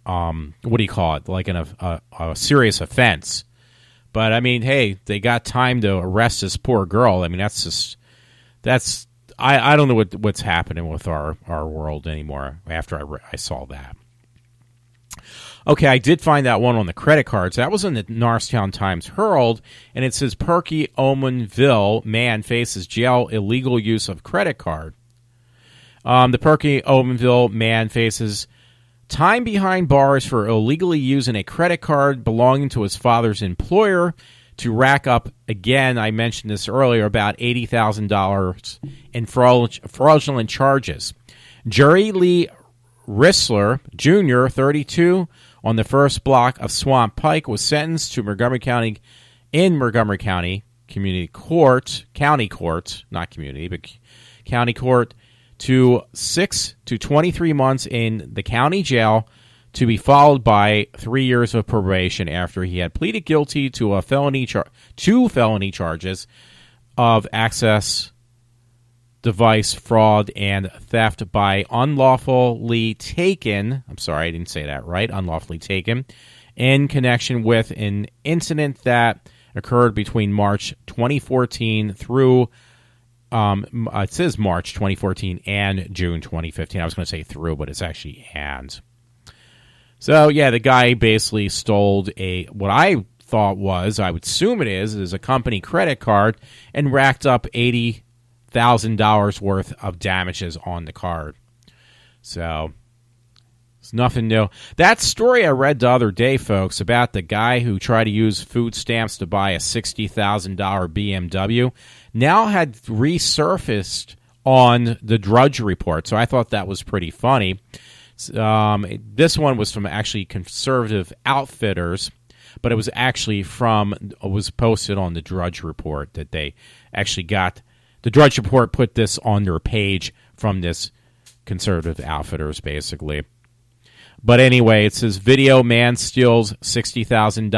what do you call it? Like a serious offense. But, hey, they got time to arrest this poor girl. I don't know what's happening with our world anymore after I saw that. Okay, I did find that one on the credit cards. That was in the Norristown Times Herald, and it says Perky Omenville man faces jail illegal use of credit card. The Perky Omenville man faces time behind bars for illegally using a credit card belonging to his father's employer to rack up, again, I mentioned this earlier, about $80,000 in fraudulent charges. Jerry Lee Rissler, Jr., 32, on the first block of Swamp Pike, was sentenced to Montgomery County County Court, to 6 to 23 months in the county jail, to be followed by 3 years of probation after he had pleaded guilty to two felony charges of access device fraud and theft by unlawfully taken. I'm sorry, I didn't say that right. Unlawfully taken in connection with an incident that occurred between March 2014 through it says March 2014 and June 2015. I was going to say through, but it's actually and. So, yeah, the guy basically stole what I thought was, I would assume it is a company credit card and racked up $80,000 worth of damages on the card. So, it's nothing new. That story I read the other day, folks, about the guy who tried to use food stamps to buy a $60,000 BMW, now had resurfaced on the Drudge Report. So I thought that was pretty funny. This one was from actually Conservative Outfitters, but it was actually was posted on the Drudge Report that they actually got. The Drudge Report put this on their page from this Conservative Outfitters, basically. But anyway, it says video man steals $60,000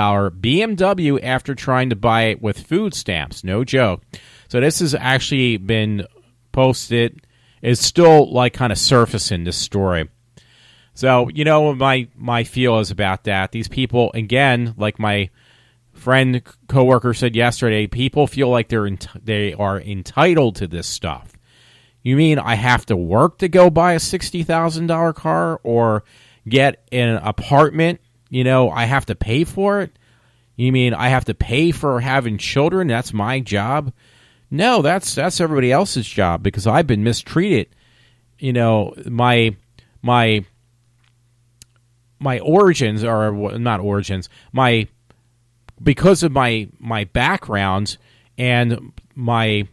BMW after trying to buy it with food stamps. No joke. So this has actually been posted. It's still like kind of surfacing this story. So, you know what my feel is about that. These people, again, like my friend, coworker said yesterday, people feel like they are entitled to this stuff. You mean I have to work to go buy a $60,000 car or get an apartment? You know, I have to pay for it? You mean I have to pay for having children? That's my job? No, that's everybody else's job because I've been mistreated. You know, my origins are not origins. Because of my background and my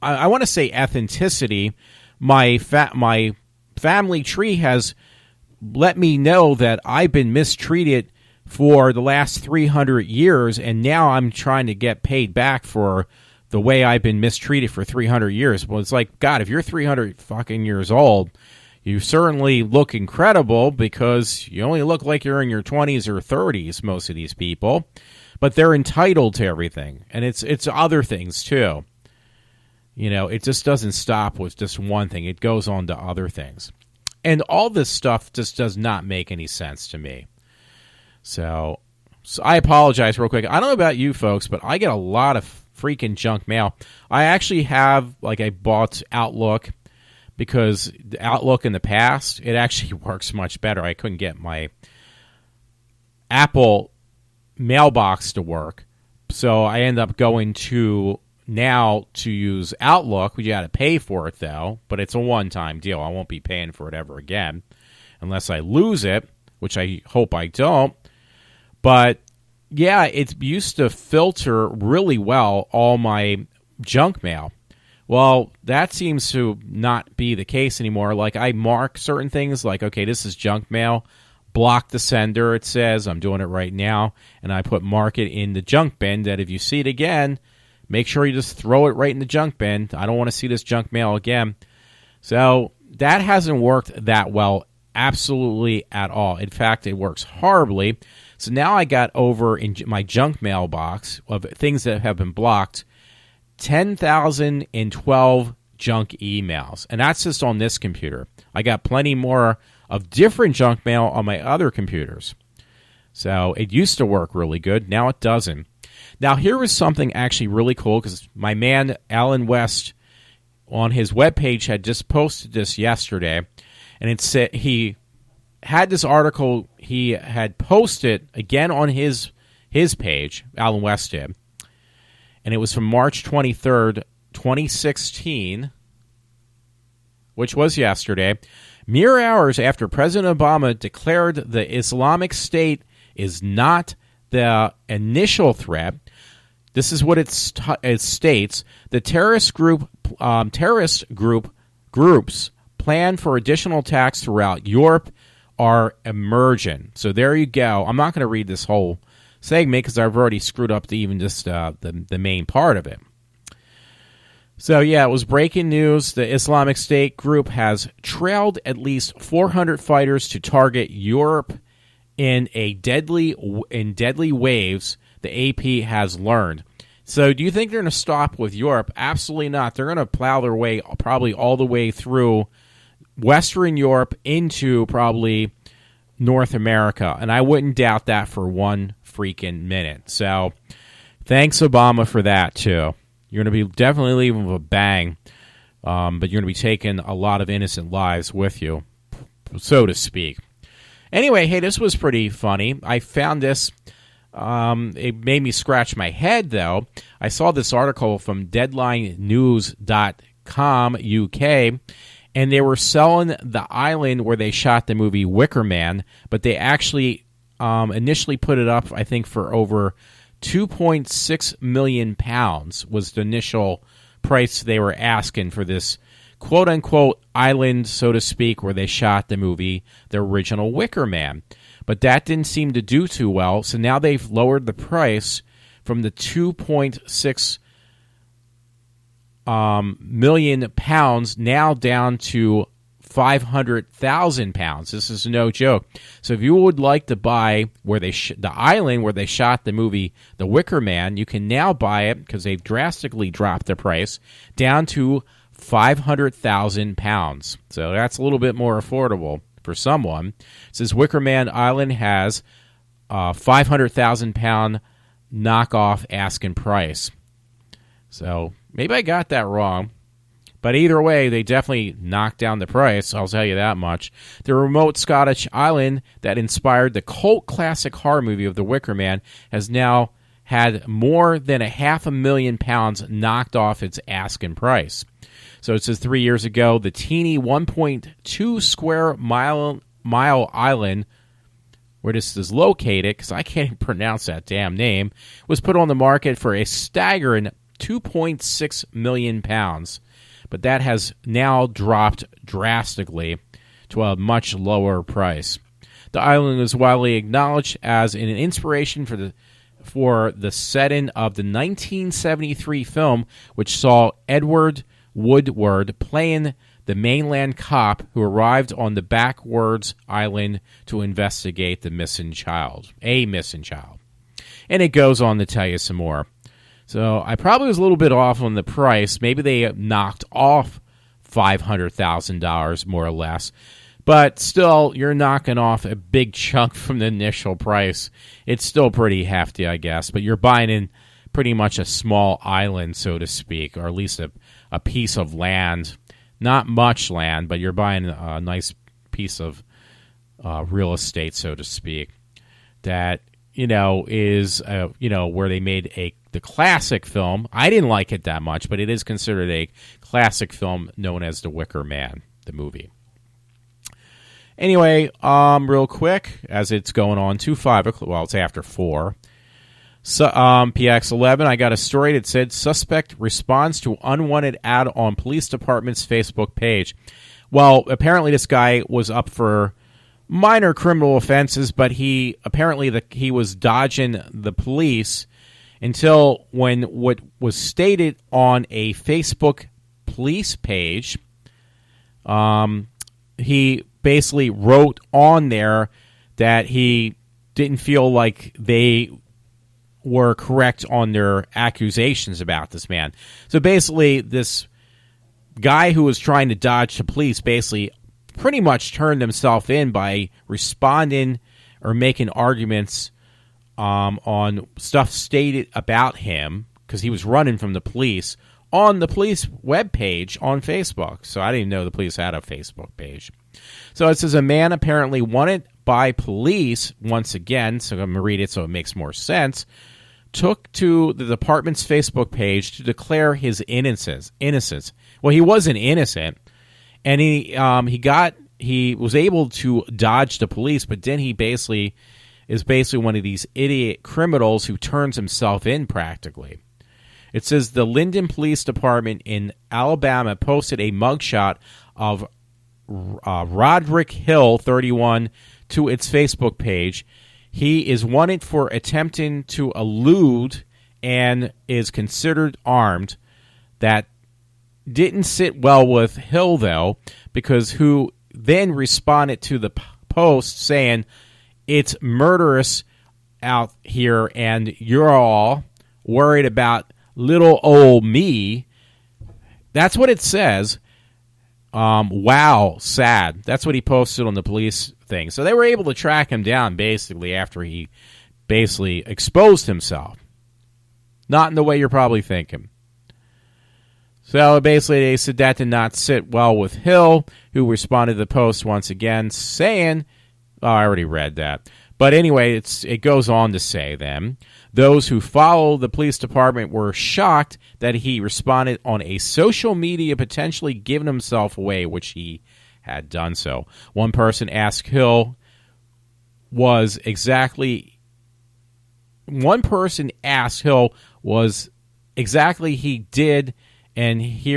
I want to say ethnicity, my family tree has let me know that I've been mistreated for the last 300 years, and now I'm trying to get paid back for the way I've been mistreated for 300 years. Well, it's like, God, if you're 300 fucking years old, you certainly look incredible because you only look like you're in your 20s or 30s, most of these people. But they're entitled to everything, and it's other things, too. You know, it just doesn't stop with just one thing. It goes on to other things. And all this stuff just does not make any sense to me. So I apologize real quick. I don't know about you folks, but I get a lot of freaking junk mail. I actually have, I bought Outlook because the Outlook in the past, it actually works much better. I couldn't get my Apple mailbox to work. So I end up going to now to use Outlook. You got to pay for it, though, but it's a one-time deal. I won't be paying for it ever again unless I lose it, which I hope I don't. But, yeah, it used to filter really well all my junk mail. Well, that seems to not be the case anymore. Like, I mark certain things like, okay, this is junk mail. Block the sender, it says. I'm doing it right now. And I mark it in the junk bin that if you see it again, make sure you just throw it right in the junk bin. I don't want to see this junk mail again. So that hasn't worked that well, absolutely at all. In fact, it works horribly. So now I got over in my junk mail box of things that have been blocked, 10,012 junk emails. And that's just on this computer. I got plenty more of different junk mail on my other computers. So it used to work really good. Now it doesn't. Now here was something actually really cool because my man Alan West on his webpage had just posted this yesterday. And it said he had this article he had posted again on his page, Alan West did. And it was from March 23rd, 2016, which was yesterday. Mere hours after President Obama declared the Islamic State is not the initial threat, this is what it states: the terrorist groups plan for additional attacks throughout Europe are emerging. So there you go. I'm not going to read this whole segment because I've already screwed up even just the main part of it. So, yeah, it was breaking news. The Islamic State group has trailed at least 400 fighters to target Europe in deadly waves, the AP has learned. So do you think they're going to stop with Europe? Absolutely not. They're going to plow their way probably all the way through Western Europe into probably North America. And I wouldn't doubt that for one freaking minute. So thanks, Obama, for that, too. You're going to be definitely leaving with a bang, but you're going to be taking a lot of innocent lives with you, so to speak. Anyway, hey, this was pretty funny. I found this. It made me scratch my head, though. I saw this article from deadlinenews.com UK, and they were selling the island where they shot the movie Wicker Man, but they actually initially put it up, I think, for over £2.6 million was the initial price they were asking for this quote-unquote island, so to speak, where they shot the movie, the original Wicker Man. But that didn't seem to do too well, so now they've lowered the price from the £2.6 million now down to £500,000. This is no joke. So if you would like to buy where they the island where they shot the movie The Wicker Man, you can now buy it because they've drastically dropped the price down to £500,000. So that's a little bit more affordable for someone. It says Wicker Man Island has a £500,000 knockoff asking price. So maybe I got that wrong. But either way, they definitely knocked down the price, I'll tell you that much. The remote Scottish island that inspired the cult classic horror movie of The Wicker Man has now had more than £500,000 knocked off its asking price. So it says 3 years ago, the teeny 1.2 square mile island, where this is located, because I can't even pronounce that damn name, was put on the market for a staggering £2.6 million. But that has now dropped drastically to a much lower price. The island is widely acknowledged as an inspiration for the setting of the 1973 film, which saw Edward Woodward playing the mainland cop who arrived on the backwards island to investigate a missing child. And it goes on to tell you some more. So I probably was a little bit off on the price. Maybe they knocked off $500,000 more or less. But still, you're knocking off a big chunk from the initial price. It's still pretty hefty, I guess. But you're buying in pretty much a small island, so to speak, or at least a piece of land. Not much land, but you're buying a nice piece of real estate, so to speak, that, is, where they made the classic film. I didn't like it that much, but it is considered a classic film known as The Wicker Man, the movie. Anyway, real quick, as it's going on to 5 o'clock, well, it's after 4. So, PX11, I got a story that said, suspect responds to unwanted ad on police department's Facebook page. Well, apparently this guy was up for minor criminal offenses, but he was dodging the police until when what was stated on a Facebook police page, he basically wrote on there that he didn't feel like they were correct on their accusations about this man. So basically, this guy who was trying to dodge the police basically pretty much turned himself in by responding or making arguments on stuff stated about him, because he was running from the police, on the police webpage on Facebook. So I didn't know the police had a Facebook page. So it says a man apparently wanted by police, once again, so I'm going to read it so it makes more sense, took to the department's Facebook page to declare his innocence. Well, he wasn't innocent, and he was able to dodge the police, but then he is basically one of these idiot criminals who turns himself in practically. It says the Linden Police Department in Alabama posted a mugshot of Roderick Hill, 31, to its Facebook page. He is wanted for attempting to elude and is considered armed. That didn't sit well with Hill, though, because who then responded to the post saying, it's murderous out here and you're all worried about little old me. That's what it says. Wow, sad. That's what he posted on the police thing. So they were able to track him down basically after he basically exposed himself. Not in the way you're probably thinking. So basically, they said that did not sit well with Hill, who responded to the post once again, saying, oh, I already read that. But anyway, it goes on to say then, those who follow the police department were shocked that he responded on a social media, potentially giving himself away, which he had done so. One person asked Hill was exactly he did, and he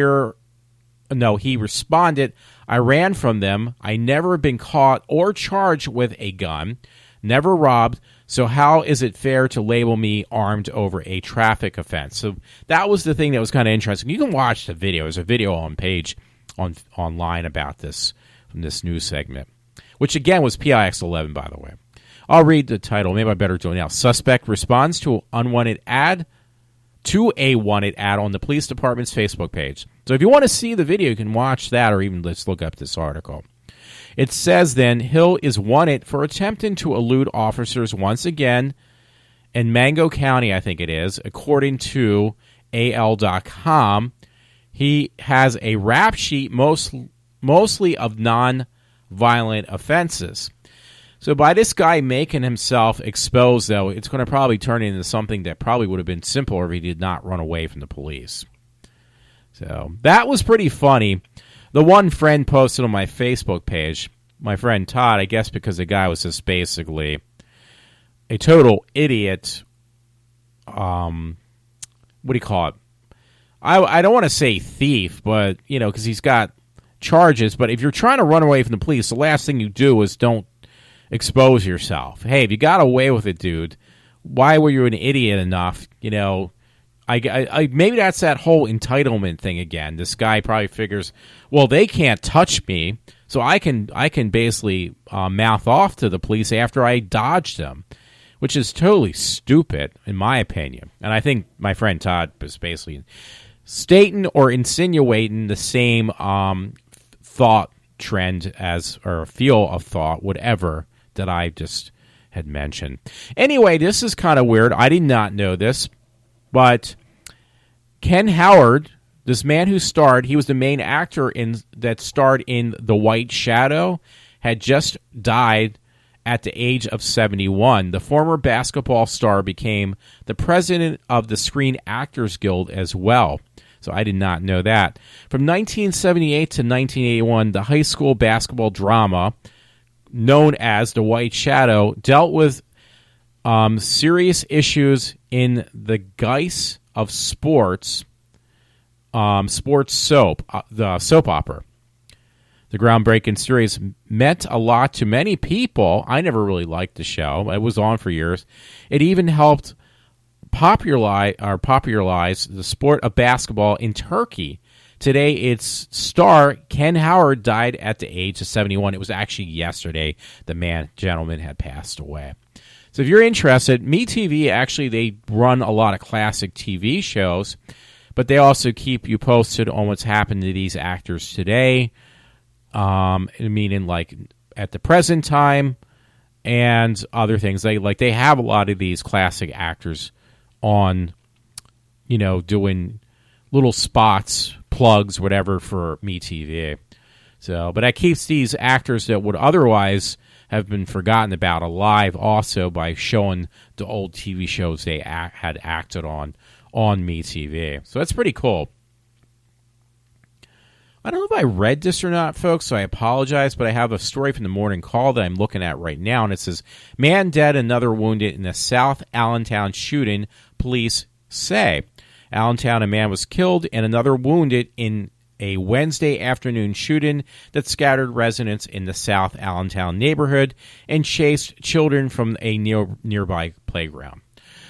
responded, I ran from them. I never been caught or charged with a gun, never robbed, so how is it fair to label me armed over a traffic offense? So that was the thing that was kind of interesting. You can watch the video. There's a video online about this from this news segment, which again was PIX 11, by the way. I'll read the title. Maybe I better do it now. Suspect responds to a wanted ad on the police department's Facebook page. So if you want to see the video, you can watch that, or even let's look up this article. It says then, Hill is wanted for attempting to elude officers once again in Mango County, I think it is, according to AL.com. He has a rap sheet mostly of non-violent offenses. So by this guy making himself exposed, though, it's going to probably turn into something that probably would have been simpler if he did not run away from the police. So that was pretty funny. The one friend posted on my Facebook page, my friend Todd, I guess because the guy was just basically a total idiot. What do you call it? I don't want to say thief, but, because he's got charges. But if you're trying to run away from the police, the last thing you do is don't expose yourself. Hey, if you got away with it, dude, why were you an idiot enough? I maybe that's that whole entitlement thing again. This guy probably figures, well, they can't touch me, so I can basically mouth off to the police after I dodged them, which is totally stupid in my opinion. And I think my friend Todd was basically stating or insinuating the same thought trend or feel of thought, whatever, that I just had mentioned. Anyway, this is kind of weird. I did not know this, but Ken Howard, this man who he was the main actor that starred in The White Shadow, had just died at the age of 71. The former basketball star became the president of the Screen Actors Guild as well. So I did not know that. From 1978 to 1981, the high school basketball drama known as The White Shadow dealt with serious issues in the guise of sports soap, the soap opera. The groundbreaking series meant a lot to many people. I never really liked the show. It was on for years. It even helped popularize the sport of basketball in Turkey. Today, its star, Ken Howard, died at the age of 71. It was actually yesterday the gentleman had passed away. So if you're interested, MeTV, actually, they run a lot of classic TV shows, but they also keep you posted on what's happened to these actors today, meaning like at the present time and other things. They have a lot of these classic actors on, doing little spots, plugs, whatever, for MeTV. So, but that keeps these actors that would otherwise have been forgotten about alive also by showing the old TV shows they had acted on MeTV. So that's pretty cool. I don't know if I read this or not, folks, so I apologize, but I have a story from the Morning Call that I'm looking at right now, and it says, man dead, another wounded in the South Allentown shooting, police say. Allentown, a man was killed and another wounded in a Wednesday afternoon shooting that scattered residents in the South Allentown neighborhood and chased children from a nearby playground.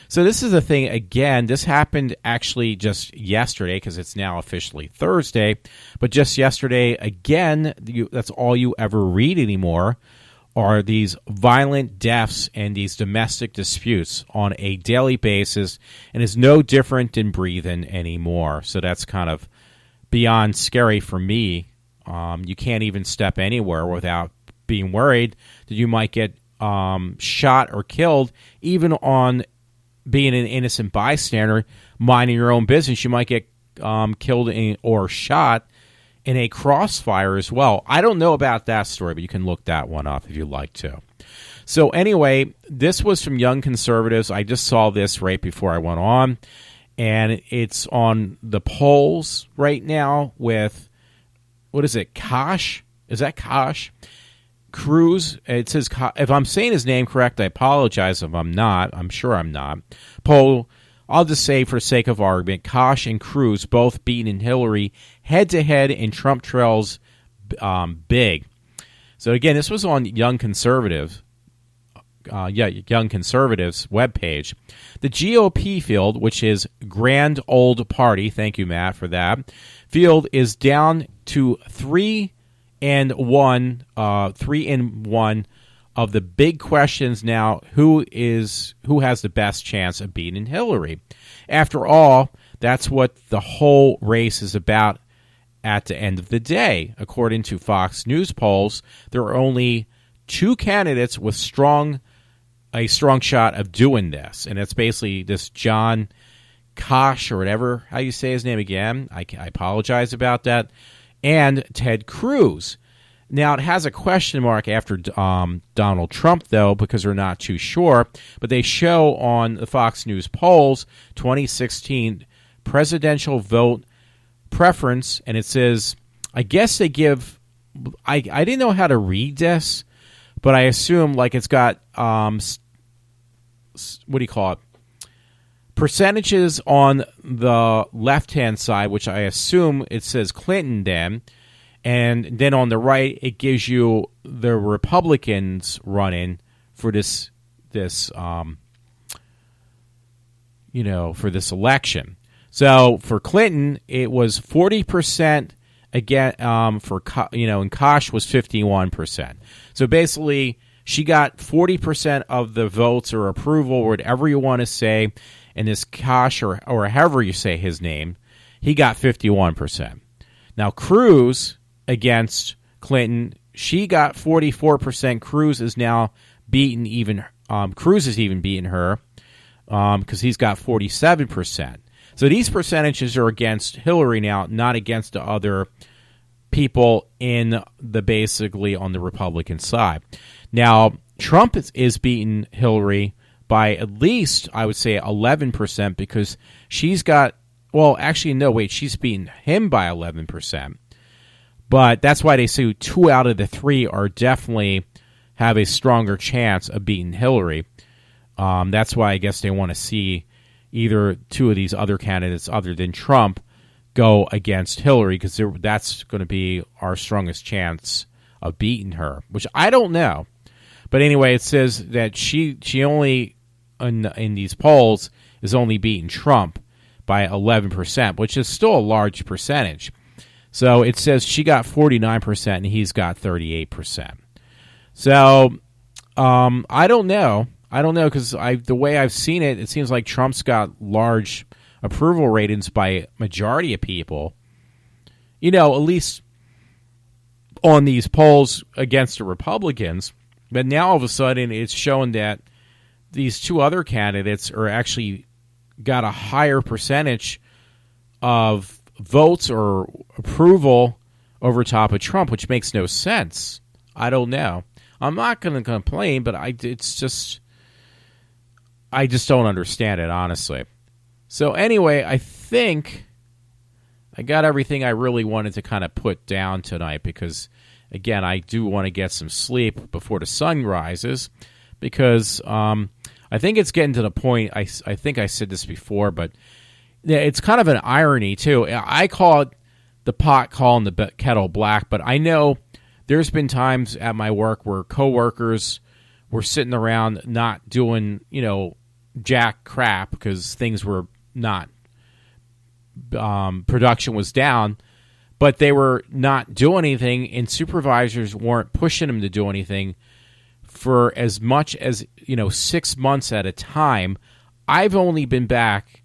So this is the thing, again, this happened actually just yesterday because it's now officially Thursday, but just yesterday, again, that's all you ever read anymore are these violent deaths and these domestic disputes on a daily basis, and is no different than breathing anymore. So that's kind of beyond scary for me. You can't even step anywhere without being worried that you might get shot or killed, even on being an innocent bystander, minding your own business. You might get killed or shot in a crossfire as well. I don't know about that story, but you can look that one up if you'd like to. So anyway, this was from Young Conservatives. I just saw this right before I went on, and it's on the polls right now with, what is it, Kosh? Is that Kosh? Cruz. It says, if I'm saying his name correct, I apologize if I'm not. I'm sure I'm not. Poll, I'll just say for sake of argument, Kosh and Cruz both beating Hillary head-to-head, and Trump trails big. So again, this was on Young Conservatives. Young Conservatives webpage. The GOP field, which is Grand Old Party, thank you, Matt, for that, field is down to 3-1 of the big questions now. Who has the best chance of beating Hillary? After all, that's what the whole race is about at the end of the day. According to Fox News polls, there are only two candidates with a strong shot of doing this, and it's basically this John Kosh, or whatever, how you say his name again. I apologize about that, and Ted Cruz. Now, it has a question mark after Donald Trump, though, because we're not too sure, but they show on the Fox News polls 2016 presidential vote preference, and it says, I guess they give, I didn't know how to read this, but I assume like it's got what do you call it? Percentages on the left-hand side, which I assume it says Clinton then, and then on the right it gives you the Republicans running for this for this election. So for Clinton, it was 40% again. And Kosh was 51%. So basically, she got 40% of the votes or approval, or whatever you want to say, and this Kosh, or however you say his name, he got 51%. Now, Cruz against Clinton, she got 44%. Cruz is now beaten even. Cruz is even beaten her because he's got 47%. So these percentages are against Hillary now, not against the other people in the basically on the Republican side. Now, Trump is beating Hillary by at least, I would say, 11% because she's got, well, actually, no, wait, she's beating him by 11%. But that's why they say 2 out of the 3 are definitely have a stronger chance of beating Hillary. That's why I guess they want to see either 2 of these other candidates other than Trump go against Hillary, because that's going to be our strongest chance of beating her, which I don't know. But anyway, it says that she only, in these polls, is only beating Trump by 11%, which is still a large percentage. So it says she got 49% and he's got 38%. So I don't know. I don't know, because the way I've seen it, it seems like Trump's got large approval ratings by majority of people, at least on these polls against the Republicans. But now all of a sudden it's showing that these 2 other candidates are actually got a higher percentage of votes or approval over top of Trump, which makes no sense. I don't know. I'm not going to complain, but I just don't understand it, honestly. So anyway, I think I got everything I really wanted to kind of put down tonight because, again, I do want to get some sleep before the sun rises because I think it's getting to the point, I think I said this before, but it's kind of an irony, too. I call it the pot calling the kettle black, but I know there's been times at my work where coworkers were sitting around not doing, jack crap because things were not, production was down, but they were not doing anything, and supervisors weren't pushing them to do anything for as much as 6 months at a time. I've only been back,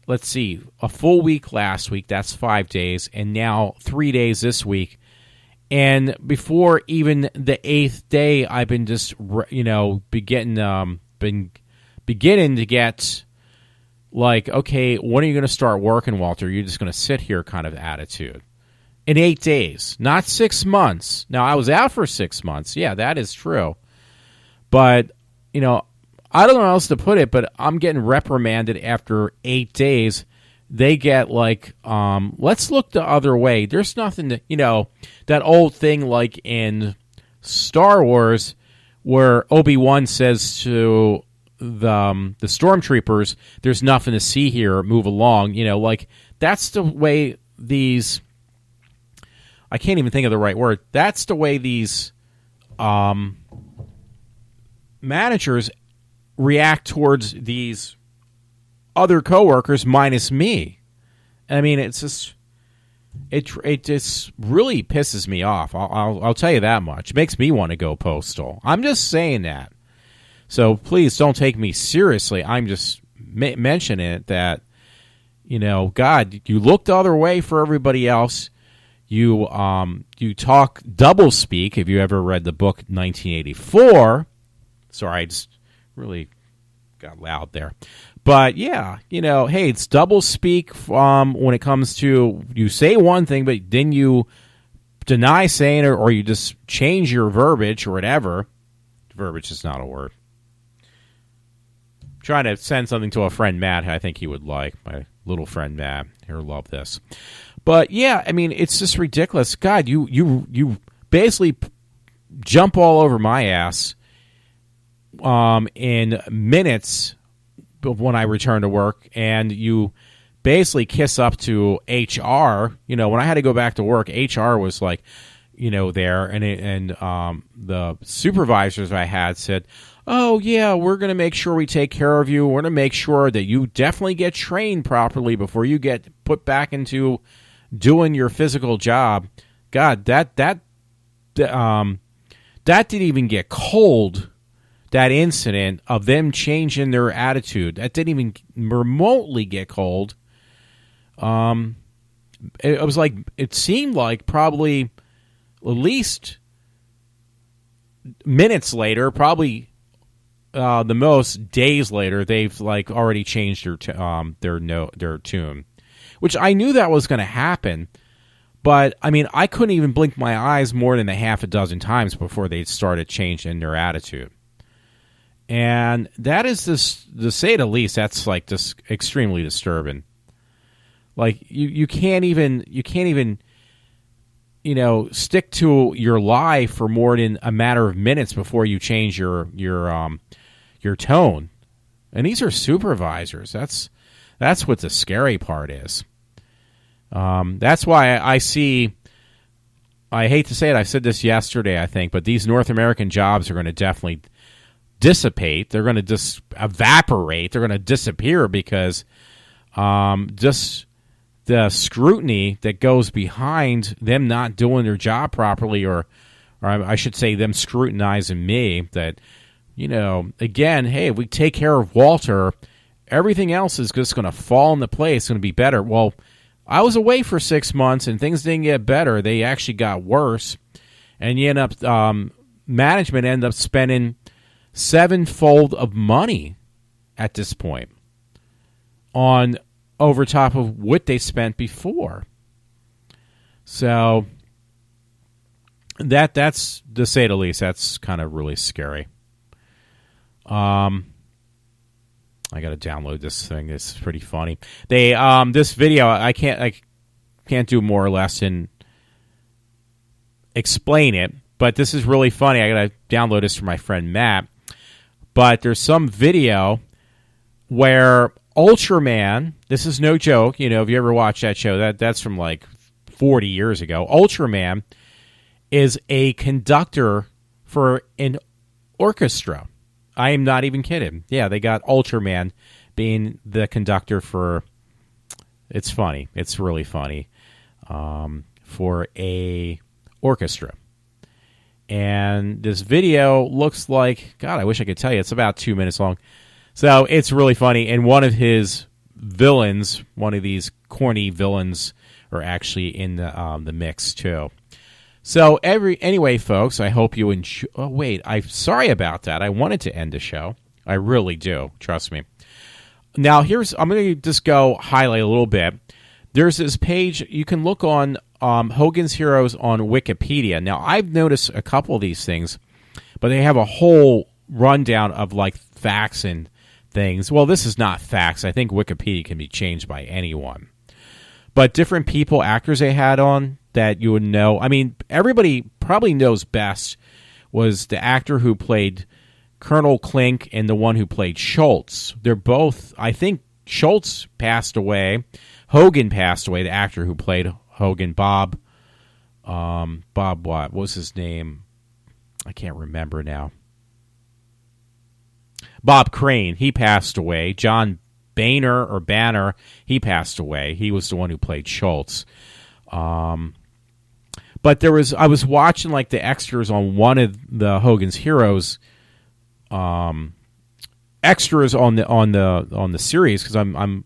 let's see, a full week last week, that's 5 days, and now 3 days this week. And before even the 8th day, I've been just beginning to get like, okay, when are you going to start working, Walter? You're just going to sit here kind of attitude. In 8 days, not 6 months. Now, I was out for 6 months. Yeah, that is true. But, I don't know how else to put it, but I'm getting reprimanded after 8 days. They get like, let's look the other way. There's nothing that, that old thing like in Star Wars where Obi-Wan says to the stormtroopers, there's nothing to see here, move along. Like that's the way these, I can't even think of the right word. That's the way these managers react towards these other coworkers minus me. I mean, it's just it just really pisses me off. I'll tell you that much. It makes me want to go postal. I'm just saying that. So please don't take me seriously. I'm just mentioning it that God, you look the other way for everybody else. You talk double speak. If you ever read the book 1984, sorry, I just really got loud there. But yeah, hey, it's double speak when it comes to you say one thing, but then you deny saying it, or you just change your verbiage or whatever. Verbiage is not a word. I'm trying to send something to a friend Matt. I think he would like, my little friend Matt. He'll love this. But yeah, I mean, it's just ridiculous. God, you basically jump all over my ass in minutes when I return to work, and you basically kiss up to HR. When I had to go back to work, HR was like, there, and the supervisors I had said, "Oh yeah, we're going to make sure we take care of you. We're going to make sure that you definitely get trained properly before you get put back into doing your physical job." God, that didn't even get cold. That incident of them changing their attitude, that didn't even remotely get cold. It was like, it seemed like probably at least minutes later, probably the most days later, they've like already changed their tune, which I knew that was going to happen. But I mean, I couldn't even blink my eyes more than a half a dozen times before they started changing their attitude. And that is this, to say the least, that's like just extremely disturbing. Like you can't even stick to your lie for more than a matter of minutes before you change your tone. And these are supervisors. That's what the scary part is. That's why I hate to say it, I said this yesterday, I think, but these North American jobs are going to definitely dissipate. They're going to just evaporate. They're going to disappear because just the scrutiny that goes behind them not doing their job properly, or I should say them scrutinizing me, that, again, hey, if we take care of Walter, everything else is just going to fall into place. It's going to be better. Well, I was away for 6 months and things didn't get better. They actually got worse. And you end up, management ended up spending sevenfold of money at this point on over top of what they spent before. So that's, to say the least, that's kind of really scary. I got to download this thing. It's pretty funny. They this video, I can't do more or less and explain it, but this is really funny. I got to download this from my friend Matt. But there's some video where Ultraman, this is no joke, if you ever watched that show, that's from like 40 years ago. Ultraman is a conductor for an orchestra. I am not even kidding. Yeah, they got Ultraman being the conductor for, it's funny, it's really funny, for a orchestra. And this video looks like, God, I wish I could tell you. It's about 2 minutes long. So it's really funny. And one of his villains, one of these corny villains, are actually in the mix too. So anyway, folks, I hope you enjoy. Oh, wait, I'm sorry about that. I wanted to end the show. I really do. Trust me. Now, I'm going to just go highlight a little bit. There's this page you can look on Hogan's Heroes on Wikipedia. Now, I've noticed a couple of these things, but they have a whole rundown of like facts and things. Well, this is not facts. I think Wikipedia can be changed by anyone. But different people, actors they had on that you would know. I mean, everybody probably knows best was the actor who played Colonel Klink and the one who played Schultz. They're both, I think Schultz passed away. Hogan passed away, the actor who played Hogan, Bob what was his name? I can't remember now. Bob Crane, he passed away. John Banner, he passed away. He was the one who played Schultz. But I was watching like the extras on one of the Hogan's Heroes extras on the series, because I'm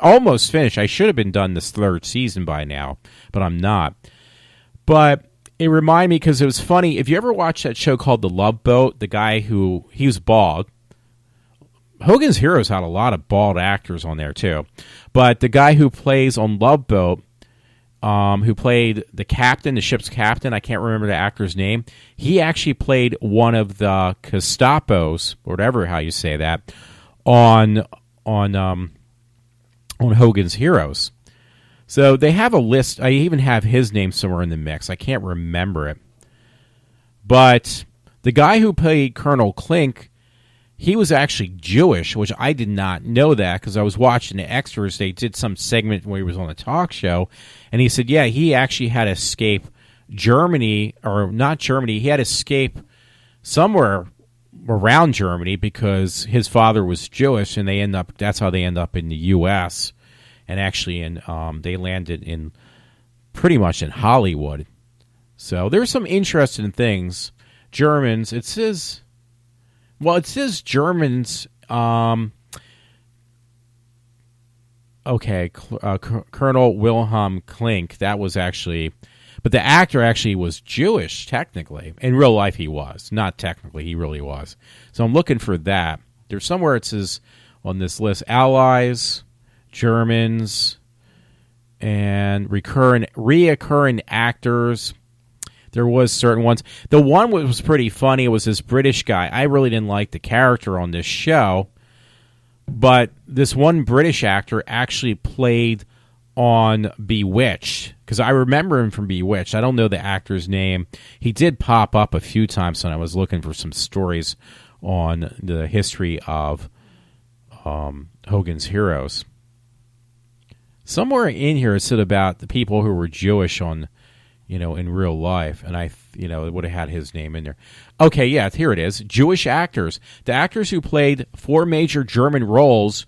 almost finished. I should have been done this third season by now, but I'm not. But it reminded me, because it was funny, if you ever watch that show called The Love Boat, the guy he was bald. Hogan's Heroes had a lot of bald actors on there too, but the guy who plays on Love Boat, who played the captain, the ship's captain, I can't remember the actor's name. He actually played one of the Gestapos, or whatever how you say that, on Hogan's Heroes. So they have a list. I even have his name somewhere in the mix. I can't remember it. But the guy who played Colonel Klink, he was actually Jewish, which I did not know that, because I was watching the extras. They did some segment where he was on a talk show, and he said, yeah, he actually had to escape Germany, or not Germany, he had to escape somewhere around Germany because his father was Jewish, and that's how they end up in the U.S., and actually they landed in pretty much in Hollywood. So there's some interesting things. Germans, it says Germans. Colonel Wilhelm Klink. That was actually, but the actor actually was Jewish. Technically, in real life, he was not technically. He really was. So I'm looking for that. There's somewhere it says on this list: Allies, Germans, and reoccurring actors. There was certain ones. The one was pretty funny. It was this British guy. I really didn't like the character on this show, but this one British actor actually played on Bewitched, because I remember him from Bewitched. I don't know the actor's name. He did pop up a few times when I was looking for some stories on the history of Hogan's Heroes. Somewhere in here it said about the people who were Jewish on, in real life, and it would have had his name in there. Okay, yeah, here it is. Jewish actors. The actors who played 4 major German roles,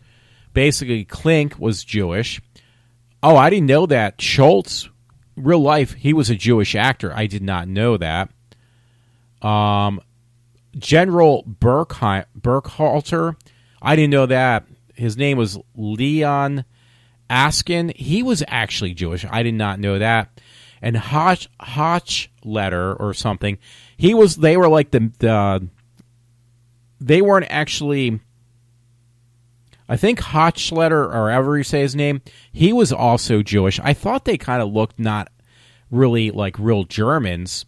basically Klink was Jewish. Oh, I didn't know that. Schultz, real life, he was a Jewish actor. I did not know that. General Burkhalter, I didn't know that. His name was Leon Askin. He was actually Jewish. I did not know that. And Hochletter or something, they were like they weren't actually, I think Hochletter, or however you say his name, he was also Jewish. I thought they kind of looked not really like real Germans.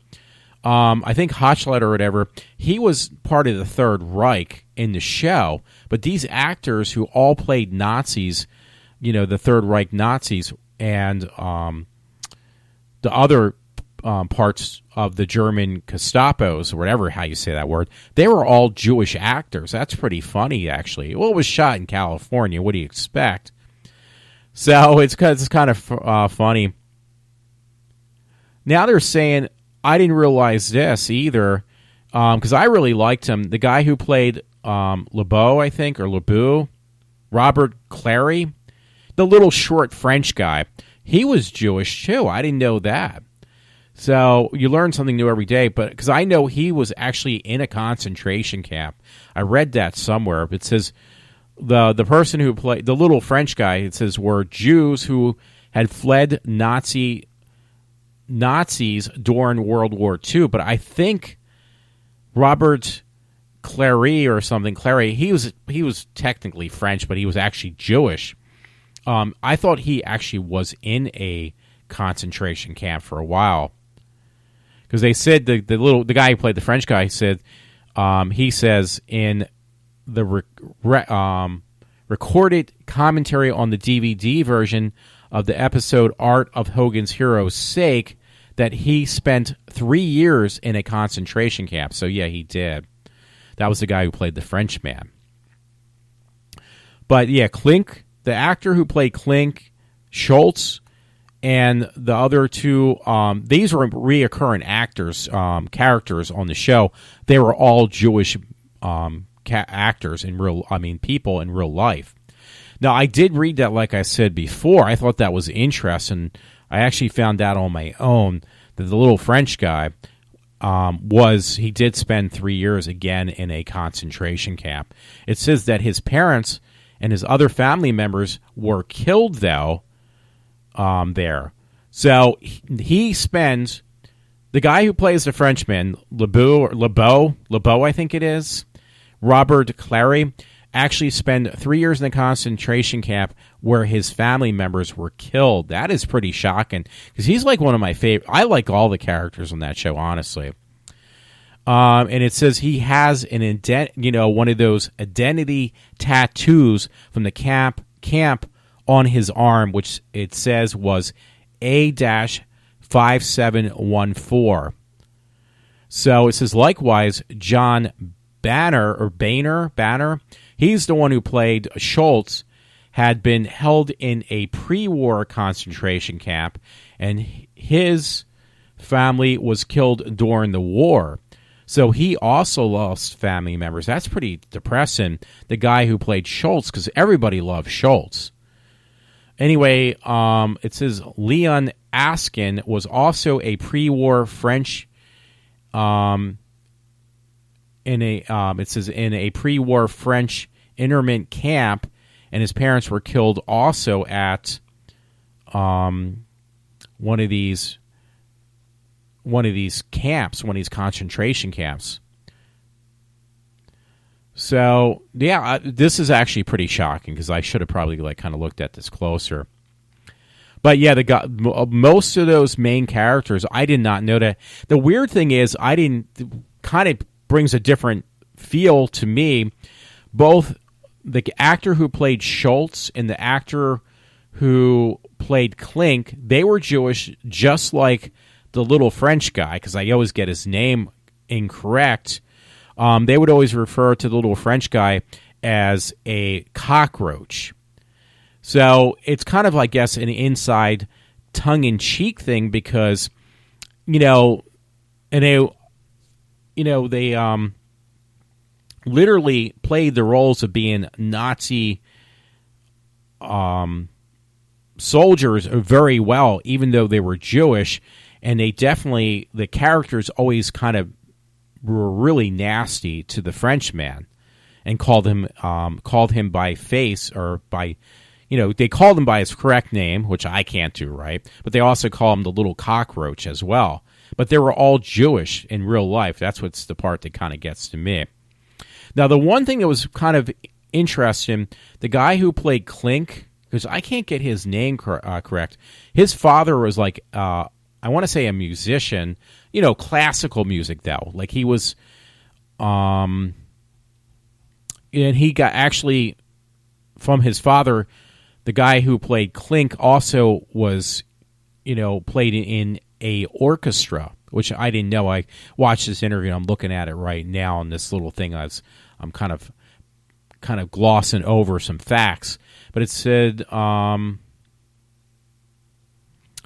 I think Hochletter or whatever, he was part of the Third Reich in the show, but these actors who all played Nazis, the Third Reich Nazis, and the other parts of the German Gestapos, or whatever how you say that word, they were all Jewish actors. That's pretty funny, actually. Well, it was shot in California. What do you expect? So it's kind of funny. Now they're saying, I didn't realize this either, because I really liked him. The guy who played LeBeau, I think, or LeBeau, Robert Clary, the little short French guy, he was Jewish too. I didn't know that. So you learn something new every day. But because I know he was actually in a concentration camp. I read that somewhere. It says the person who played the little French guy, it says, were Jews who had fled Nazis during World War II. But I think Robert Clary or something. Clary, he was technically French, but he was actually Jewish. I thought he actually was in a concentration camp for a while, because they said the guy who played the French guy said he says in the recorded commentary on the DVD version of the episode Art of Hogan's Hero's Sake that he spent 3 years in a concentration camp. So yeah, he did. That was the guy who played the Frenchman. But yeah, Klink, the actor who played Klink, Schultz, and the other two, these were reoccurring actors, characters on the show. They were all Jewish actors people in real life. Now, I did read that, like I said before. I thought that was interesting. I actually found out on my own that the little French guy he did spend 3 years again in a concentration camp. It says that his parents and his other family members were killed, though, there. So he spends, the guy who plays the Frenchman, Lebeau, I think it is, Robert Clary, actually spent 3 years in a concentration camp where his family members were killed. That is pretty shocking, because he's like one of my favorite. I like all the characters on that show, honestly. And it says he has one of those identity tattoos from the camp on his arm, which it says was A-5714. So it says, likewise, John Banner, he's the one who played Schultz, had been held in a pre-war concentration camp, and his family was killed during the war. So he also lost family members. That's pretty depressing, the guy who played Schultz, because everybody loved Schultz. Anyway, it says Leon Askin was also a pre-war French, in a pre-war French internment camp, and his parents were killed also at one of these camps, one of these concentration camps. So yeah, this is actually pretty shocking, because I should have probably kind of looked at this closer. But yeah, most of those main characters, I did not know that. The weird thing is, kind of brings a different feel to me. Both the actor who played Schultz and the actor who played Klink, they were Jewish, just like the little French guy, because I always get his name incorrect. They would always refer to the little French guy as a cockroach. So it's kind of, I guess, an inside tongue-in-cheek thing, because, they literally played the roles of being Nazi soldiers very well, even though they were Jewish, and the characters always kind of were really nasty to the Frenchman, and called him by face, or by, they called him by his correct name, which I can't do right, but they also call him the little cockroach as well. But they were all Jewish in real life. That's what's the part that kind of gets to me. Now, the one thing that was kind of interesting, the guy who played Klink, because I can't get his name correct, his father was like, I want to say a musician, classical music, though. Like he was, and he got actually, from his father, the guy who played Klink also was, played in a orchestra, which I didn't know. I watched this interview, and I'm looking at it right now, and this little thing I'm kind of glossing over some facts, but it said,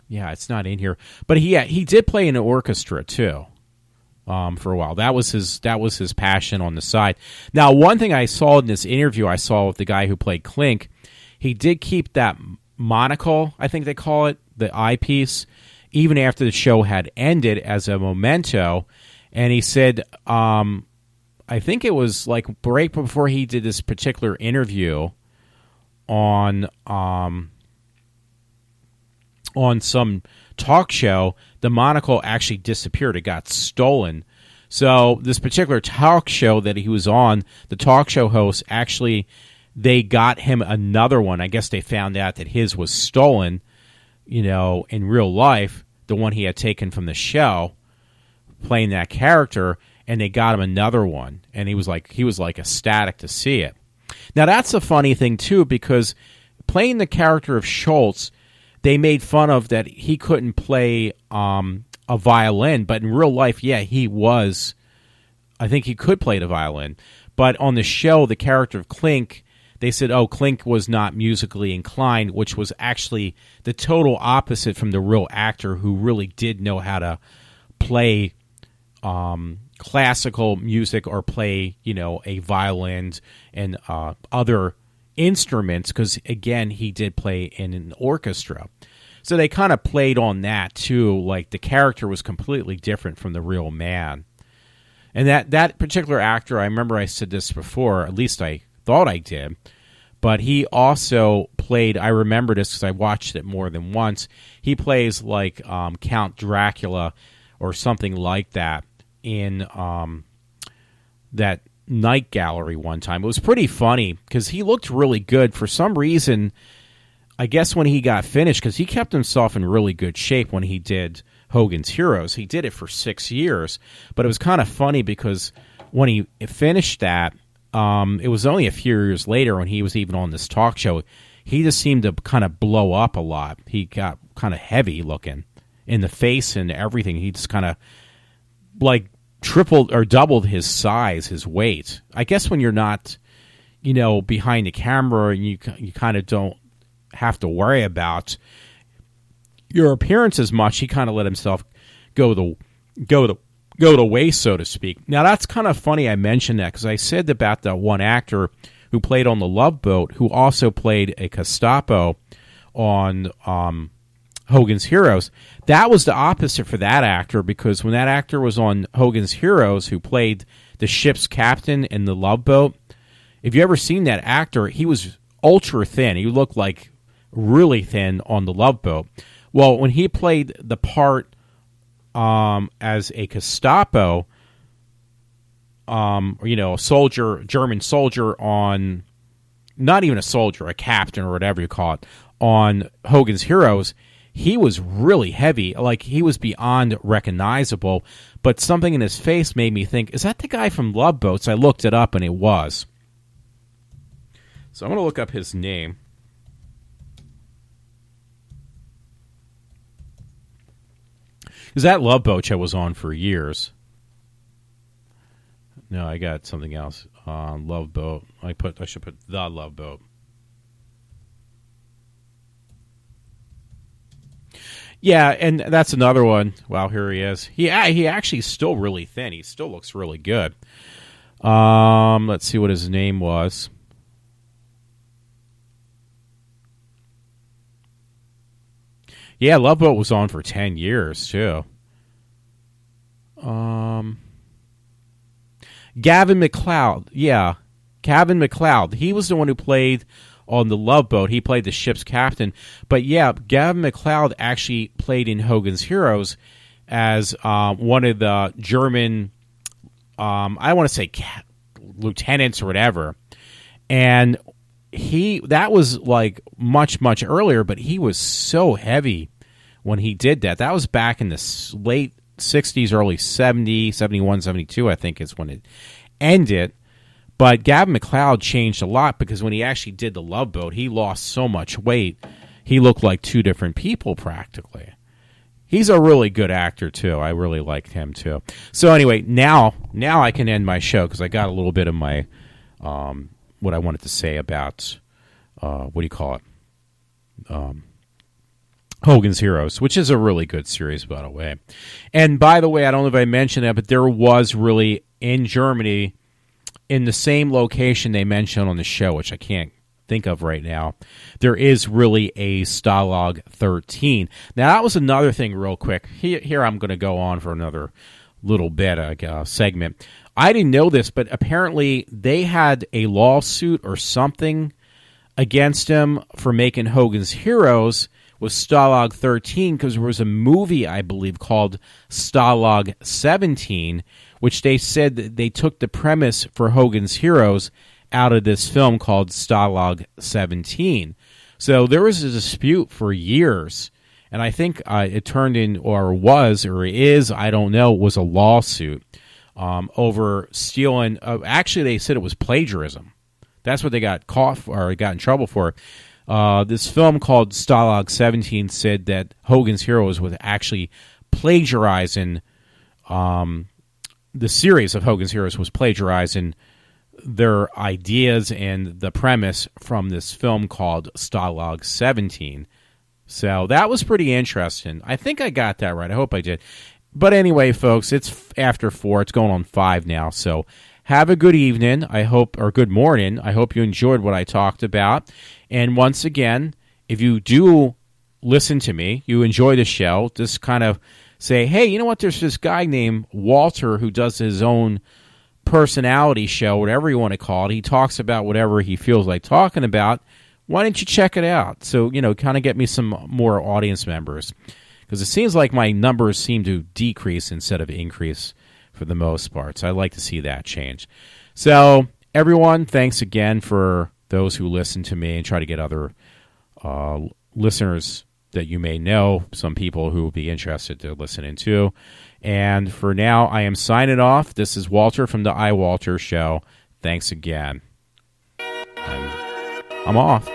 it's not in here, but he did play in an orchestra too, for a while. That was his passion on the side. Now, one thing I saw in this interview, I saw with the guy who played Klink, he did keep that monocle, I think they call it, the eyepiece, even after the show had ended, as a memento. And he said, I think it was like right before he did this particular interview on some talk show, the monocle actually disappeared. It got stolen. So this particular talk show that he was on, the talk show host actually, they got him another one. I guess they found out that his was stolen, in real life, the one he had taken from the show, playing that character, and they got him another one, and he was like ecstatic to see it. Now that's a funny thing too, because playing the character of Schultz, they made fun of that he couldn't play a violin, but in real life, yeah, I think he could play the violin. But on the show, the character of Clink, they said, Clink was not musically inclined, which was actually the total opposite from the real actor who really did know how to play classical music or play, a violin and other instruments, because, again, he did play in an orchestra. So they kind of played on that, too. Like, the character was completely different from the real man. And that particular actor, I remember I said this before, at least I thought I did, but he also played, I remember this because I watched it more than once, he plays like Count Dracula or something like that in that night gallery one time. It was pretty funny because he looked really good. For some reason, I guess when he got finished, because he kept himself in really good shape when he did Hogan's Heroes. He did it for 6 years, but it was kind of funny because when he finished that, it was only a few years later when he was even on this talk show, he just seemed to kind of blow up a lot. He got kind of heavy looking in the face and everything. He just kind of like tripled or doubled his size, his weight. I guess when you're not, behind the camera, and you kind of don't have to worry about your appearance as much, he kind of let himself go to waste, so to speak. Now that's kind of funny I mentioned that, because I said about the one actor who played on the Love Boat, who also played a Gestapo on Hogan's Heroes. That was the opposite for that actor, because when that actor was on Hogan's Heroes, who played the ship's captain in the Love Boat, if you ever seen that actor, he was ultra thin. He looked like really thin on the Love Boat. Well, when he played the part as a Gestapo, a soldier, German soldier on, not even a soldier, a captain or whatever you call it, on Hogan's Heroes, he was really heavy. Like, he was beyond recognizable, but something in his face made me think, is that the guy from Love Boats? I looked it up, and it was. So I'm going to look up his name. Because that Love Boat show was on for years. No, I got something else. Love Boat. I should put The Love Boat. Yeah, and that's another one. Wow, here he is. He actually is still really thin. He still looks really good. Let's see what his name was. Yeah, Love Boat was on for 10 years, too. Gavin MacLeod. Yeah, Gavin MacLeod. He was the one who played on the Love Boat. He played the ship's captain. But yeah, Gavin MacLeod actually played in Hogan's Heroes as one of the German, I want to say lieutenants or whatever. And that was like much, much earlier, but he was so heavy when he did that. That was back in the late 60s, early 70s, 71, 72, I think is when it ended. But Gavin MacLeod changed a lot, because when he actually did the Love Boat, he lost so much weight. He looked like two different people practically. He's a really good actor, too. I really liked him, too. So anyway, now I can end my show, because I got a little bit of my what I wanted to say about, what do you call it? Hogan's Heroes, which is a really good series, by the way. And by the way, I don't know if I mentioned that, but there was really, in Germany, in the same location they mentioned on the show, which I can't think of right now, there is really a Stalag 13. Now, that was another thing real quick. Here I'm going to go on for another little bit, segment. I didn't know this, but apparently they had a lawsuit or something against him for making Hogan's Heroes, was Stalag 13 because there was a movie, I believe, called Stalag 17, which they said that they took the premise for Hogan's Heroes out of this film called Stalag 17. So there was a dispute for years, and I think it turned in, or was, or is, I don't know, was a lawsuit over stealing. Actually, they said it was plagiarism. That's what they got caught for, or got in trouble for. This film called Stalag 17 said that Hogan's Heroes was actually plagiarizing, the series of Hogan's Heroes was plagiarizing their ideas and the premise from this film called Stalag 17. So that was pretty interesting. I think I got that right. I hope I did. But anyway, folks, it's after 4. It's going on 5 now. So have a good evening, I hope, or good morning. I hope you enjoyed what I talked about. And once again, if you do listen to me, you enjoy the show, just kind of say, hey, you know what, there's this guy named Walter who does his own personality show, whatever you want to call it. He talks about whatever he feels like talking about. Why don't you check it out? So, kind of get me some more audience members. Because it seems like my numbers seem to decrease instead of increase for the most part. So I'd like to see that change. So, everyone, thanks again for those who listen to me and try to get other listeners that you may know, some people who will be interested to listen into. And for now, I am signing off. This is Walter from the iWalter Show. Thanks again. I'm off.